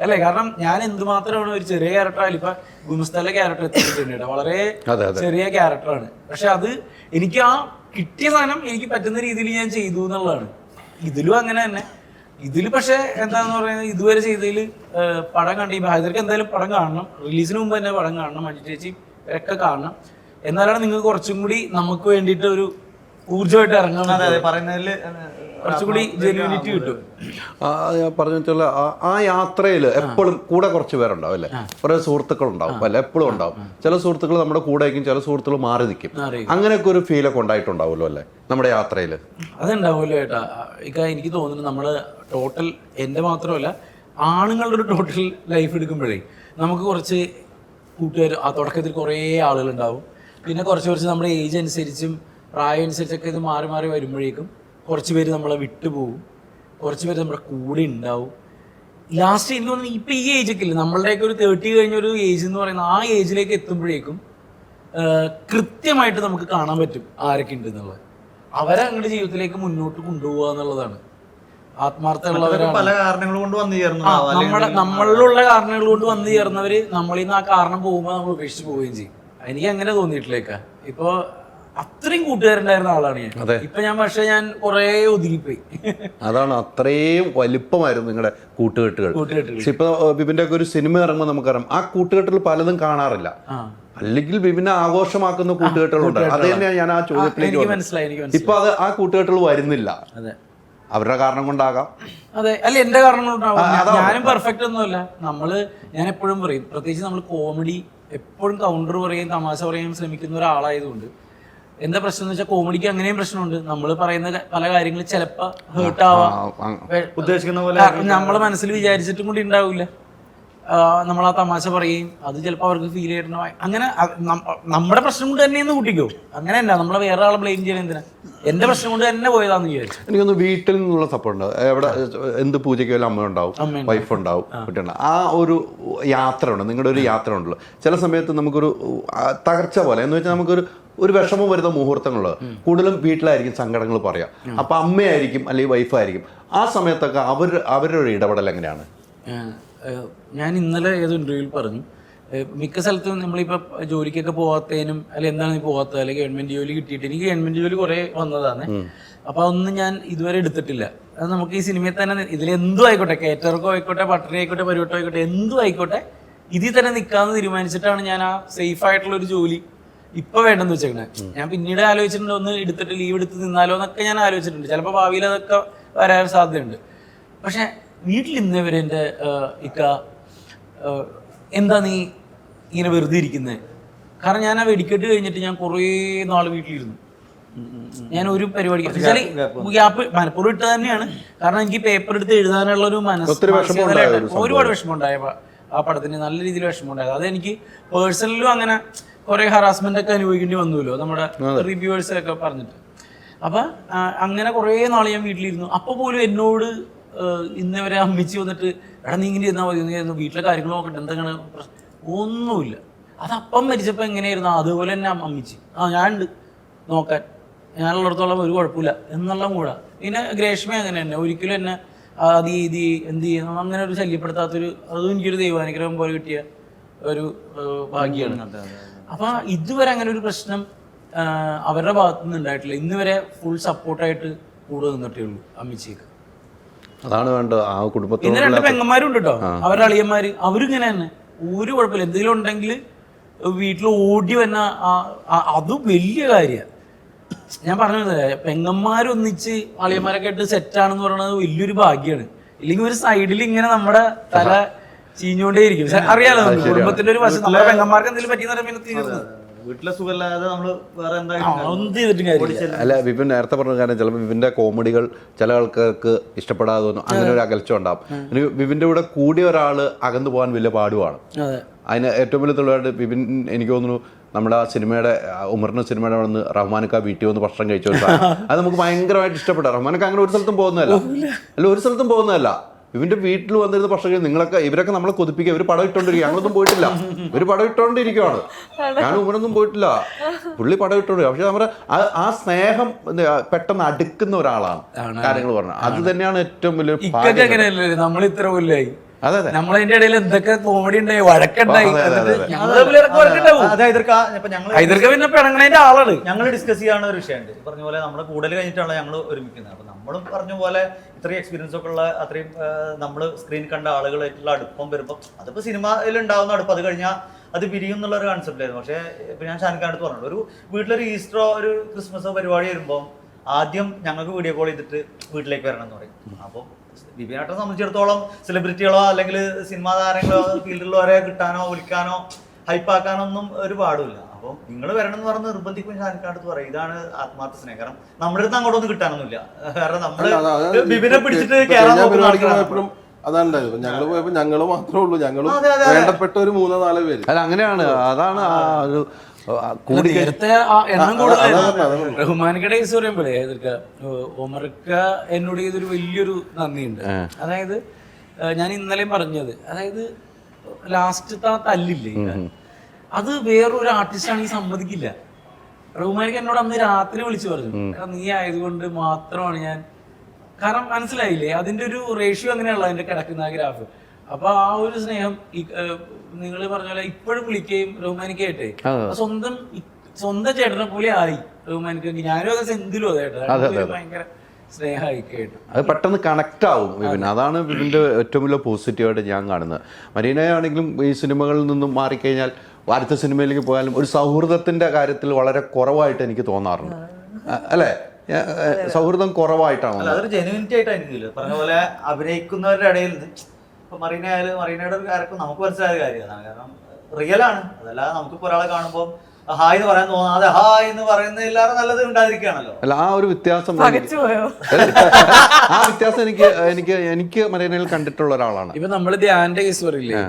അല്ലേ? കാരണം ഞാൻ എന്തുമാത്രമാണ് ഒരു ചെറിയ ക്യാരക്ടറായാലും ഇപ്പൊ ഗുമസ്തലിലെ ക്യാരക്ടർ എത്തിയിട്ടുണ്ട്, വളരെ ചെറിയ ക്യാരക്ടറാണ്. പക്ഷെ അത് എനിക്ക് ആ കിട്ടിയ സാധനം എനിക്ക് പറ്റുന്ന രീതിയിൽ ഞാൻ ചെയ്തു എന്നുള്ളതാണ്. ഇതിലും അങ്ങനെ തന്നെ. ഇതിൽ പക്ഷേ എന്താന്ന് പറയുന്നത് ഇതുവരെ ചെയ്തതിൽ പടം കണ്ട് ഈ ഹൈദർക്ക് എന്തായാലും പടം കാണണം, റിലീസിന് മുമ്പ് തന്നെ പടം കാണണം, മഞ്ജു ചേച്ചി ഒക്കെ കാണണം. എന്നാലാണ് നിങ്ങൾക്ക് കുറച്ചും കൂടി നമുക്ക് വേണ്ടിയിട്ട് ഒരു ഊർജ്ജമായിട്ട് ഇറങ്ങാൻ പറയുന്നതിൽ കുറച്ചും കൂടി ജെന്യൂനിറ്റി കിട്ടും. ഞാൻ പറഞ്ഞു വെച്ചാൽ ആ യാത്രയിൽ എപ്പോഴും കൂടെ കുറച്ച് പേരുണ്ടാവും അല്ലേ, കുറേ സുഹൃത്തുക്കളുണ്ടാവും അല്ലെ, എപ്പോഴും ഉണ്ടാവും. ചില സുഹൃത്തുക്കൾ നമ്മുടെ കൂടെ ആയിരിക്കും, ചില സുഹൃത്തുക്കൾ മാറി നിൽക്കും. അങ്ങനെയൊക്കെ ഒരു ഫീലൊക്കെ ഉണ്ടായിട്ടുണ്ടാവുമല്ലോ അല്ലേ നമ്മുടെ യാത്രയിൽ? അതുണ്ടാവുമല്ലോ ഏട്ടാ. എനിക്ക് തോന്നുന്നു നമ്മള് ടോട്ടൽ എൻ്റെ മാത്രമല്ല ആണുങ്ങളുടെ ഒരു ടോട്ടൽ ലൈഫ് എടുക്കുമ്പോഴേ നമുക്ക് കുറച്ച് കൂട്ടുകാർ ആ തുടക്കത്തിൽ കുറേ ആളുകളുണ്ടാവും. പിന്നെ കുറച്ച് കുറച്ച് നമ്മുടെ ഏജ് അനുസരിച്ചും പ്രായം അനുസരിച്ചൊക്കെ ഇത് മാറി മാറി വരുമ്പോഴേക്കും കുറച്ച് പേര് നമ്മളെ വിട്ടുപോകും, കുറച്ച് പേര് നമ്മുടെ കൂടെ ഉണ്ടാവും. ലാസ്റ്റ് എനിക്ക് തോന്നുന്നു ഇപ്പം ഈ ഏജൊക്കെ ഇല്ല, നമ്മളുടെയൊക്കെ ഒരു 30 കഴിഞ്ഞൊരു ഏജ് എന്ന് പറയുന്ന ആ ഏജിലേക്ക് എത്തുമ്പോഴേക്കും കൃത്യമായിട്ട് നമുക്ക് കാണാൻ പറ്റും ആരൊക്കെ ഉണ്ടെന്നുള്ളത്. അവരെ അങ്ങോട്ട് ജീവിതത്തിലേക്ക് മുന്നോട്ട് കൊണ്ടുപോകുക എന്നുള്ളതാണ്. ആത്മാർത്ഥമുള്ളവരാണ്. പല കാരണങ്ങൾ കൊണ്ട് വന്നു ചേർന്നു, നമ്മളിലുള്ള കാരണങ്ങൾ കൊണ്ട് വന്നു ചേർന്നവര് നമ്മളിൽ നിന്ന് ആ കാരണം പോകുമ്പോൾ നമ്മൾ ഉപേക്ഷിച്ച് പോവുകയും ചെയ്യും. എനിക്ക് അങ്ങനെ തോന്നിയിട്ടില്ലേക്ക. ഇപ്പൊ അത്രയും കൂട്ടുകാരുണ്ടായിരുന്ന ആളാണ് ഞാൻ. ഇപ്പൊ പക്ഷെ ഞാൻ കുറെ ഒതുങ്ങിപ്പോയി. അതാണ്, അത്രയും വലിപ്പമായിരുന്നു നിങ്ങളുടെ കൂട്ടുകെട്ടുകൾ. ഇപ്പൊ ബിബിന്റെ ഒക്കെ ഒരു സിനിമ ഇറങ്ങുമ്പോൾ നമുക്കറിയാം ആ കൂട്ടുകെട്ടുകൾ പലതും കാണാറില്ല. അല്ലെങ്കിൽ ബിബിനെ ആഘോഷമാക്കുന്ന കൂട്ടുകെട്ടുകളുണ്ട്. അത് തന്നെയാണ് ഞാൻ ആ ചോദ്യത്തിലേക്ക് മനസ്സിലായി. ഇപ്പൊ അത് ആ കൂട്ടുകെട്ടുകൾ വരുന്നില്ല. അവരുടെ കാരണം കൊണ്ടാകാം. അതെ, അല്ല എന്റെ കാരണം കൊണ്ടാവാം. ഞാനും പെർഫെക്റ്റ് ഒന്നുമല്ല. ഞാൻ എപ്പോഴും പറയും, പ്രത്യേകിച്ച് നമ്മൾ കോമഡി എപ്പോഴും കൗണ്ടർ പറയുകയും തമാശ പറയാൻ ശ്രമിക്കുന്ന ഒരാളായതുകൊണ്ട് എന്താ പ്രശ്നം എന്ന് വെച്ചാൽ കോമഡിക്ക് അങ്ങനെയും പ്രശ്നമുണ്ട്. നമ്മൾ പറയുന്ന പല കാര്യങ്ങൾ ചിലപ്പോൾ ഹേർട്ട് ആവാം, ഉദ്ദേശിക്കുന്ന പോലെ നമ്മളെ മനസ്സിൽ വിചാരിച്ചിട്ടും കൂടി ഉണ്ടാവില്ല. നമ്മൾ ആ തമാശ പറയുകയും അത് ചിലപ്പോൾ അവർക്ക് ഫീൽ ചെയ്തിട്ടുണ്ടോ, അങ്ങനെ നമ്മുടെ പ്രശ്നം കൊണ്ട് തന്നെയെന്ന് കൂട്ടിക്കോ. അങ്ങനെയല്ല, നമ്മളെ വേറെ ആളെ ബ്ലെയിം ചെയ്യാൻ എന്തിനാ, എന്റെ പ്രശ്നം കൊണ്ട് തന്നെ പോയതാന്ന് വിചാരിച്ചു. എനിക്കൊന്ന് വീട്ടിൽ നിന്നുള്ള സപ്പോർട്ട് ഉണ്ടാവും. എവിടെ എന്ത് പൂജയ്ക്ക് വല്ല അമ്മ ഉണ്ടാവും, വൈഫ് ഉണ്ടാവും, കുട്ടിയുണ്ടാവും. ആ ഒരു യാത്ര ഉണ്ട്, നിങ്ങളുടെ ഒരു യാത്ര ഉണ്ടല്ലോ. ചില സമയത്ത് നമുക്കൊരു തകർച്ച പോലെ എന്ന് വെച്ചാൽ നമുക്കൊരു വിഷമം വരുന്ന മുഹൂർത്തങ്ങൾ കൂടുതലും വീട്ടിലായിരിക്കും സങ്കടങ്ങൾ പറയാം. അപ്പൊ അമ്മയായിരിക്കും അല്ലെങ്കിൽ വൈഫായിരിക്കും. ആ സമയത്തൊക്കെ അവരുടെ ഒരു ഇടപെടൽ എങ്ങനെയാണ്? ഞാൻ ഇന്നലെ ഏതോ ഇന്റർവ്യൂവിൽ പറഞ്ഞു, മിക്ക സ്ഥലത്തും നമ്മളിപ്പോൾ ജോലിക്കൊക്കെ പോകാത്തതിനും അല്ലെങ്കിൽ എന്താണ് നീ പോകാത്തത്, അല്ലെങ്കിൽ ഗവൺമെന്റ് ജോലി കിട്ടിയിട്ട് എനിക്ക് ഗവൺമെന്റ് ജോലി കുറേ വന്നതാണ്. അപ്പോൾ അതൊന്നും ഞാൻ ഇതുവരെ എടുത്തിട്ടില്ല. അത് നമുക്ക് ഈ സിനിമയിൽ തന്നെ ഇതിലെന്തും ആയിക്കോട്ടെ, കേറ്റർക്കോ ആയിക്കോട്ടെ, പട്ടറി ആയിക്കോട്ടെ, പരിവട്ടോ ആയിക്കോട്ടെ, എന്തും ആയിക്കോട്ടെ, ഇതിൽ തന്നെ നിൽക്കാമെന്ന് തീരുമാനിച്ചിട്ടാണ് ഞാൻ ആ സേഫ് ആയിട്ടുള്ള ഒരു ജോലി ഇപ്പൊ വേണ്ടെന്ന് വെച്ചേക്കണേ. ഞാൻ പിന്നീട് ആലോചിച്ചിട്ടുണ്ട്, ഒന്ന് എടുത്തിട്ട് ലീവ് എടുത്ത് നിന്നാലോ എന്നൊക്കെ ഞാൻ ആലോചിച്ചിട്ടുണ്ട്. ചിലപ്പോൾ ഭാവിയിൽ അതൊക്കെ വരാൻ സാധ്യതയുണ്ട്. പക്ഷെ വീട്ടിൽ ഇന്നവരെ എൻ്റെ ഇക്ക എന്താ നീ ഇങ്ങനെ വെറുതെ ഇരിക്കുന്നത്? കാരണം ഞാൻ ആ വെടിക്കെട്ട് കഴിഞ്ഞിട്ട് ഞാൻ കുറേ നാൾ വീട്ടിലിരുന്നു. ഞാൻ ഒരു പരിപാടി ഗ്യാപ്പ് മനഃപൂർവ്വം ഇട്ട് തന്നെയാണ്. കാരണം എനിക്ക് പേപ്പർ എടുത്ത് എഴുതാനുള്ള ഒരു ഒരുപാട് വിഷമം ഉണ്ടായ ആ പടത്തിന് നല്ല രീതിയിൽ വിഷമം ഉണ്ടായത്. അതെനിക്ക് പേഴ്സണലും അങ്ങനെ കുറെ ഹറാസ്മെന്റ് ഒക്കെ അനുഭവിക്കേണ്ടി വന്നുല്ലോ നമ്മുടെ റിവ്യൂവേഴ്സൊക്കെ പറഞ്ഞിട്ട്. അപ്പൊ അങ്ങനെ കുറെ നാൾ ഞാൻ വീട്ടിലിരുന്നു. അപ്പൊ പോലും എന്നോട് ഇന്നവരെ അമ്മിച്ച് വന്നിട്ട് എടാ നീ ഇങ്ങനെ ഇരുന്നാൽ മതി, വീട്ടിലെ കാര്യങ്ങൾ നോക്കട്ടെ, എന്തെങ്കിലും ഒന്നുമില്ല. അതപ്പം മരിച്ചപ്പോൾ എങ്ങനെയായിരുന്നു അതുപോലെ തന്നെ അമ്മിച്ച് ഞാൻ ഉണ്ട് നോക്കാൻ, ഞാനുള്ളിടത്തോളം ഒരു കുഴപ്പമില്ല എന്നുള്ള കൂടെ. പിന്നെ ഗ്രേഷ്മ അങ്ങനെ തന്നെ ഒരിക്കലും എന്നെ അത് എന്ത് ചെയ്യുന്നു അങ്ങനെ ഒരു ശല്യപ്പെടുത്താത്തൊരു, അതും എനിക്കൊരു ദൈവാനുഗ്രഹം പോലെ കിട്ടിയ ഒരു ഭാഗ്യമാണ്. അപ്പൊ ഇതുവരെ അങ്ങനെ ഒരു പ്രശ്നം അവരുടെ ഭാഗത്തു നിന്ന് ഉണ്ടായിട്ടില്ല. ഇന്ന് വരെ ഫുൾ സപ്പോർട്ടായിട്ട് കൂടെ നിന്നിട്ടേ ഉള്ളൂ അമ്മിച്ചേക്ക്. അതാണ് വേണ്ടത് ആ കുടുംബത്തിൽ. പിന്നെ 2 പെങ്ങന്മാരും ഉണ്ട് കേട്ടോ, അവരുടെ അളിയന്മാര്, അവരിങ്ങനെ തന്നെ ഒരു കുഴപ്പമില്ല. എന്തെങ്കിലും ഉണ്ടെങ്കിൽ വീട്ടിൽ ഓടി വന്ന അത് വലിയ കാര്യമാണ്. ഞാൻ പറഞ്ഞത് പെങ്ങന്മാരൊന്നിച്ച് അളിയന്മാരൊക്കെ ആയിട്ട് സെറ്റാണെന്ന് പറയുന്നത് വലിയൊരു ഭാഗ്യമാണ്. ഇല്ലെങ്കിൽ ഒരു സൈഡിൽ ഇങ്ങനെ നമ്മുടെ തല ചീഞ്ഞോണ്ടേയിരിക്കും. അറിയാലോ കുടുംബത്തിന്റെ ഒരു വശം, നമ്മുടെ പെങ്ങന്മാർക്ക് എന്തെങ്കിലും പറ്റിയെന്ന് പറയുമ്പോൾ തീർന്നു. വീട്ടിലെ സുഖമില്ലാതെ നമ്മൾ വേറെ അല്ല വിപിൻ നേരത്തെ പറഞ്ഞ കാര്യം, ചിലപ്പോൾ വിപിന്റെ കോമഡികൾ ചില ആൾക്കാർക്ക് ഇഷ്ടപ്പെടാതെ തോന്നും, അങ്ങനെ ഒരു അകൽച്ച ഉണ്ടാവും. വിപിന്റെ കൂടെ കൂടിയ ഒരാൾ അകന്നു പോകാൻ വലിയ പാടുമാണ്. അതിന് ഏറ്റവും വലിയ തെളിവായിട്ട് വിപിൻ എനിക്ക് തോന്നുന്നു നമ്മുടെ ആ സിനിമയുടെ ഉമറിന്റെ സിനിമയുടെ വന്ന് റഹ്മാനൊക്കെ വീട്ടിൽ വന്ന് ഭക്ഷണം കഴിച്ചു കൊടുത്താൽ അത് നമുക്ക് ഭയങ്കരമായിട്ട് ഇഷ്ടപ്പെട്ടു. റഹ്മാനൊക്കെ അങ്ങനെ ഒരു സ്ഥലത്തും പോകുന്നതല്ല. ഇവന്റെ വീട്ടിൽ വന്നിരുന്ന പക്ഷേ ഇവരൊക്കെ നമ്മളെ കൊതിപ്പിക്കുക. ഇവര് പടം ഇട്ടോണ്ടിരിക്കുക, ഞങ്ങളൊന്നും പോയിട്ടില്ല. ഇവര് പടം ഇട്ടോണ്ടിരിക്കുകയാണ്, ഞാൻ ഉമ്മനൊന്നും പോയിട്ടില്ല, പുള്ളി പടം ഇട്ടോണ്ടിരിക്കുക. പക്ഷെ നമ്മുടെ ആ സ്നേഹം പെട്ടെന്ന് അടുക്കുന്ന ഒരാളാണ് കാര്യങ്ങൾ പറഞ്ഞത്. അത് തന്നെയാണ് ഏറ്റവും വലിയ. നമ്മൾ ഇത്ര കൊല്ലായി അതെ അതെ നമ്മളതിന്റെ ഇടയിൽ എന്തൊക്കെ കോമഡി ഉണ്ടായി, വഴക്കുണ്ടായി. അതെ, അതെ, അതെ. ഇതൊക്കെ പിന്നെ പിണങ്ങണതിന്റെ ആളാണ്. ഞങ്ങൾ ഡിസ്കസ് ചെയ്യാനുള്ള ഒരു വിഷയമുണ്ട്. പറഞ്ഞ പോലെ നമ്മുടെ കൂടുതൽ കഴിഞ്ഞിട്ടാണ് ഞങ്ങൾ ഒരുമിക്കുന്നത്. അപ്പൊ നമ്മളും പറഞ്ഞ പോലെ ഇത്രയും എക്സ്പീരിയൻസ് ഒക്കെ ഉള്ള അത്രയും നമ്മൾ സ്ക്രീൻ കണ്ട ആളുകളായിട്ടുള്ള അടുപ്പം വരുമ്പോൾ അതിപ്പോ സിനിമയിൽ ഉണ്ടാവുന്ന അടുപ്പം അത് കഴിഞ്ഞാൽ അത് പിരിയും എന്നുള്ള ഒരു കൺസെപ്റ്റായിരുന്നു. പക്ഷേ ഇപ്പൊ ഞാൻ ഷാനിഖാന്റെ അടുത്ത് പറഞ്ഞത് ഒരു വീട്ടിലൊരു ഈസ്റ്ററോ ഒരു ക്രിസ്മസോ പരിപാടി വരുമ്പോൾ ആദ്യം ഞങ്ങൾക്ക് വീഡിയോ കോൾ ചെയ്തിട്ട് വീട്ടിലേക്ക് വരണം എന്ന് പറയും. അപ്പോൾ ബിബിനാട്ടെ സംബന്ധിച്ചിടത്തോളം സെലിബ്രിറ്റികളോ അല്ലെങ്കിൽ സിനിമാ താരങ്ങളോ ഫീൽഡിലുള്ളവരെ കിട്ടാനോ വിളിക്കാനോ ഹൈപ്പാക്കാനോ ഒന്നും ഒരു പാടുമില്ല. അപ്പം നിങ്ങൾ വരണം എന്ന് പറഞ്ഞ് നിർബന്ധിക്കും. ഷാനിഖാനടുത്ത് പറയും ഇതാണ് ആത്മാർത്ഥ സ്നേഹം. കാരണം നമ്മുടെ അടുത്ത് അങ്ങോട്ടൊന്നും കിട്ടാനൊന്നുമില്ല. കാരണം നമ്മള് ബിബിനെ പിടിച്ചിട്ട് കയറാൻ എപ്പോഴും അതാണ് ഉണ്ടായത്. ഞങ്ങള് പോയപ്പോ ഞങ്ങള് മാത്രമേ ഉള്ളൂ, ഞങ്ങളും വേണ്ടപ്പെട്ട ഒരു 3-4 പേര്. അല്ല അങ്ങനെയാണ്, അതാണ് ആ ഒരു കൂടി നേരത്തെ എണ്ണം കൂടുതലായിരുന്നു. റഹ്മാനിക്കയുടെ കേസ് പറയുമ്പോഴേ ഒമർക്ക എന്നോട് ചെയ്തൊരു വലിയൊരു നന്ദിയുണ്ട്. അതായത് ഞാൻ ഇന്നലെയും പറഞ്ഞത്, അതായത് ലാസ്റ്റത്തെ ആ തല്ലില്ലേ, അത് വേറൊരു ആർട്ടിസ്റ്റ് ആണെങ്കിൽ സമ്മതിക്കില്ല. റഹ്മാനിക്ക് എന്നോട് അന്ന് രാത്രി വിളിച്ചു പറഞ്ഞു, നീ ആയതുകൊണ്ട് മാത്രമാണ് ഞാൻ, കാരണം മനസ്സിലായില്ലേ അതിന്റെ ഒരു റേഷ്യോ അങ്ങനെയുള്ള അതിന്റെ കിടക്കുന്ന ആ ഗ്രാഫ്. അപ്പൊ ആ ഒരു സ്നേഹം നിങ്ങൾ പറഞ്ഞ പോലെ ഇപ്പോഴും വിളിക്കുകയും റഹ്മാനിക്കായിട്ടേ സ്വന്തം ചേട്ടനെ പോലെ ആയി റഹ്മാനിക്ക്. ഞാനും അതെ സെന്തിലും അതെ ഭയങ്കര സ്നേഹമായി കേട്ടു. അത് പെട്ടെന്ന് കണക്ട് ആവും വിപിൻ. അതാണ് വിപിൻ്റെ ഏറ്റവും വലിയ പോസിറ്റീവായിട്ട് ഞാൻ കാണുന്നത്. മരീനയാണെങ്കിലും ഈ സിനിമകളിൽ നിന്നും മാറിക്കഴിഞ്ഞാൽ അടുത്ത സിനിമയിലേക്ക് പോയാലും ഒരു സൗഹൃദത്തിന്റെ കാര്യത്തിൽ വളരെ കുറവായിട്ട് എനിക്ക് തോന്നാറുണ്ട്. അല്ലേ? സൗഹൃദം കുറവായിട്ടാണ്. അതൊരു ജെനുവിനിറ്റി ആയിട്ടാണ് എനിക്ക് പറഞ്ഞ പോലെ അഭിനയിക്കുന്നവരുടെ ഇടയിൽ ഇപ്പൊ മറീന ആയാലും മറീനയുടെ ഒരു ക്യാരക്ടർ നമുക്ക് മനസ്സിലായ കാര്യമാണ്. കാരണം റിയൽ ആണ്. അതല്ലാതെ നമുക്കിപ്പോൾ ഒരാളെ കാണുമ്പോൾ ഹായ് എന്ന് പറയാൻ തോന്നാതെ ഹായ് എന്ന് പറയുന്നതില്ലാതെ നല്ലത് ഉണ്ടായിരിക്കുകയാണല്ലോ. അല്ല ആ ഒരു വ്യത്യാസം ആ വ്യത്യാസം എനിക്ക് മറീനയിൽ കണ്ടിട്ടുള്ള ഒരാളാണ്. ഇപ്പൊ നമ്മള് ധ്യാന്റെ കേസ് പറയില്ലേ,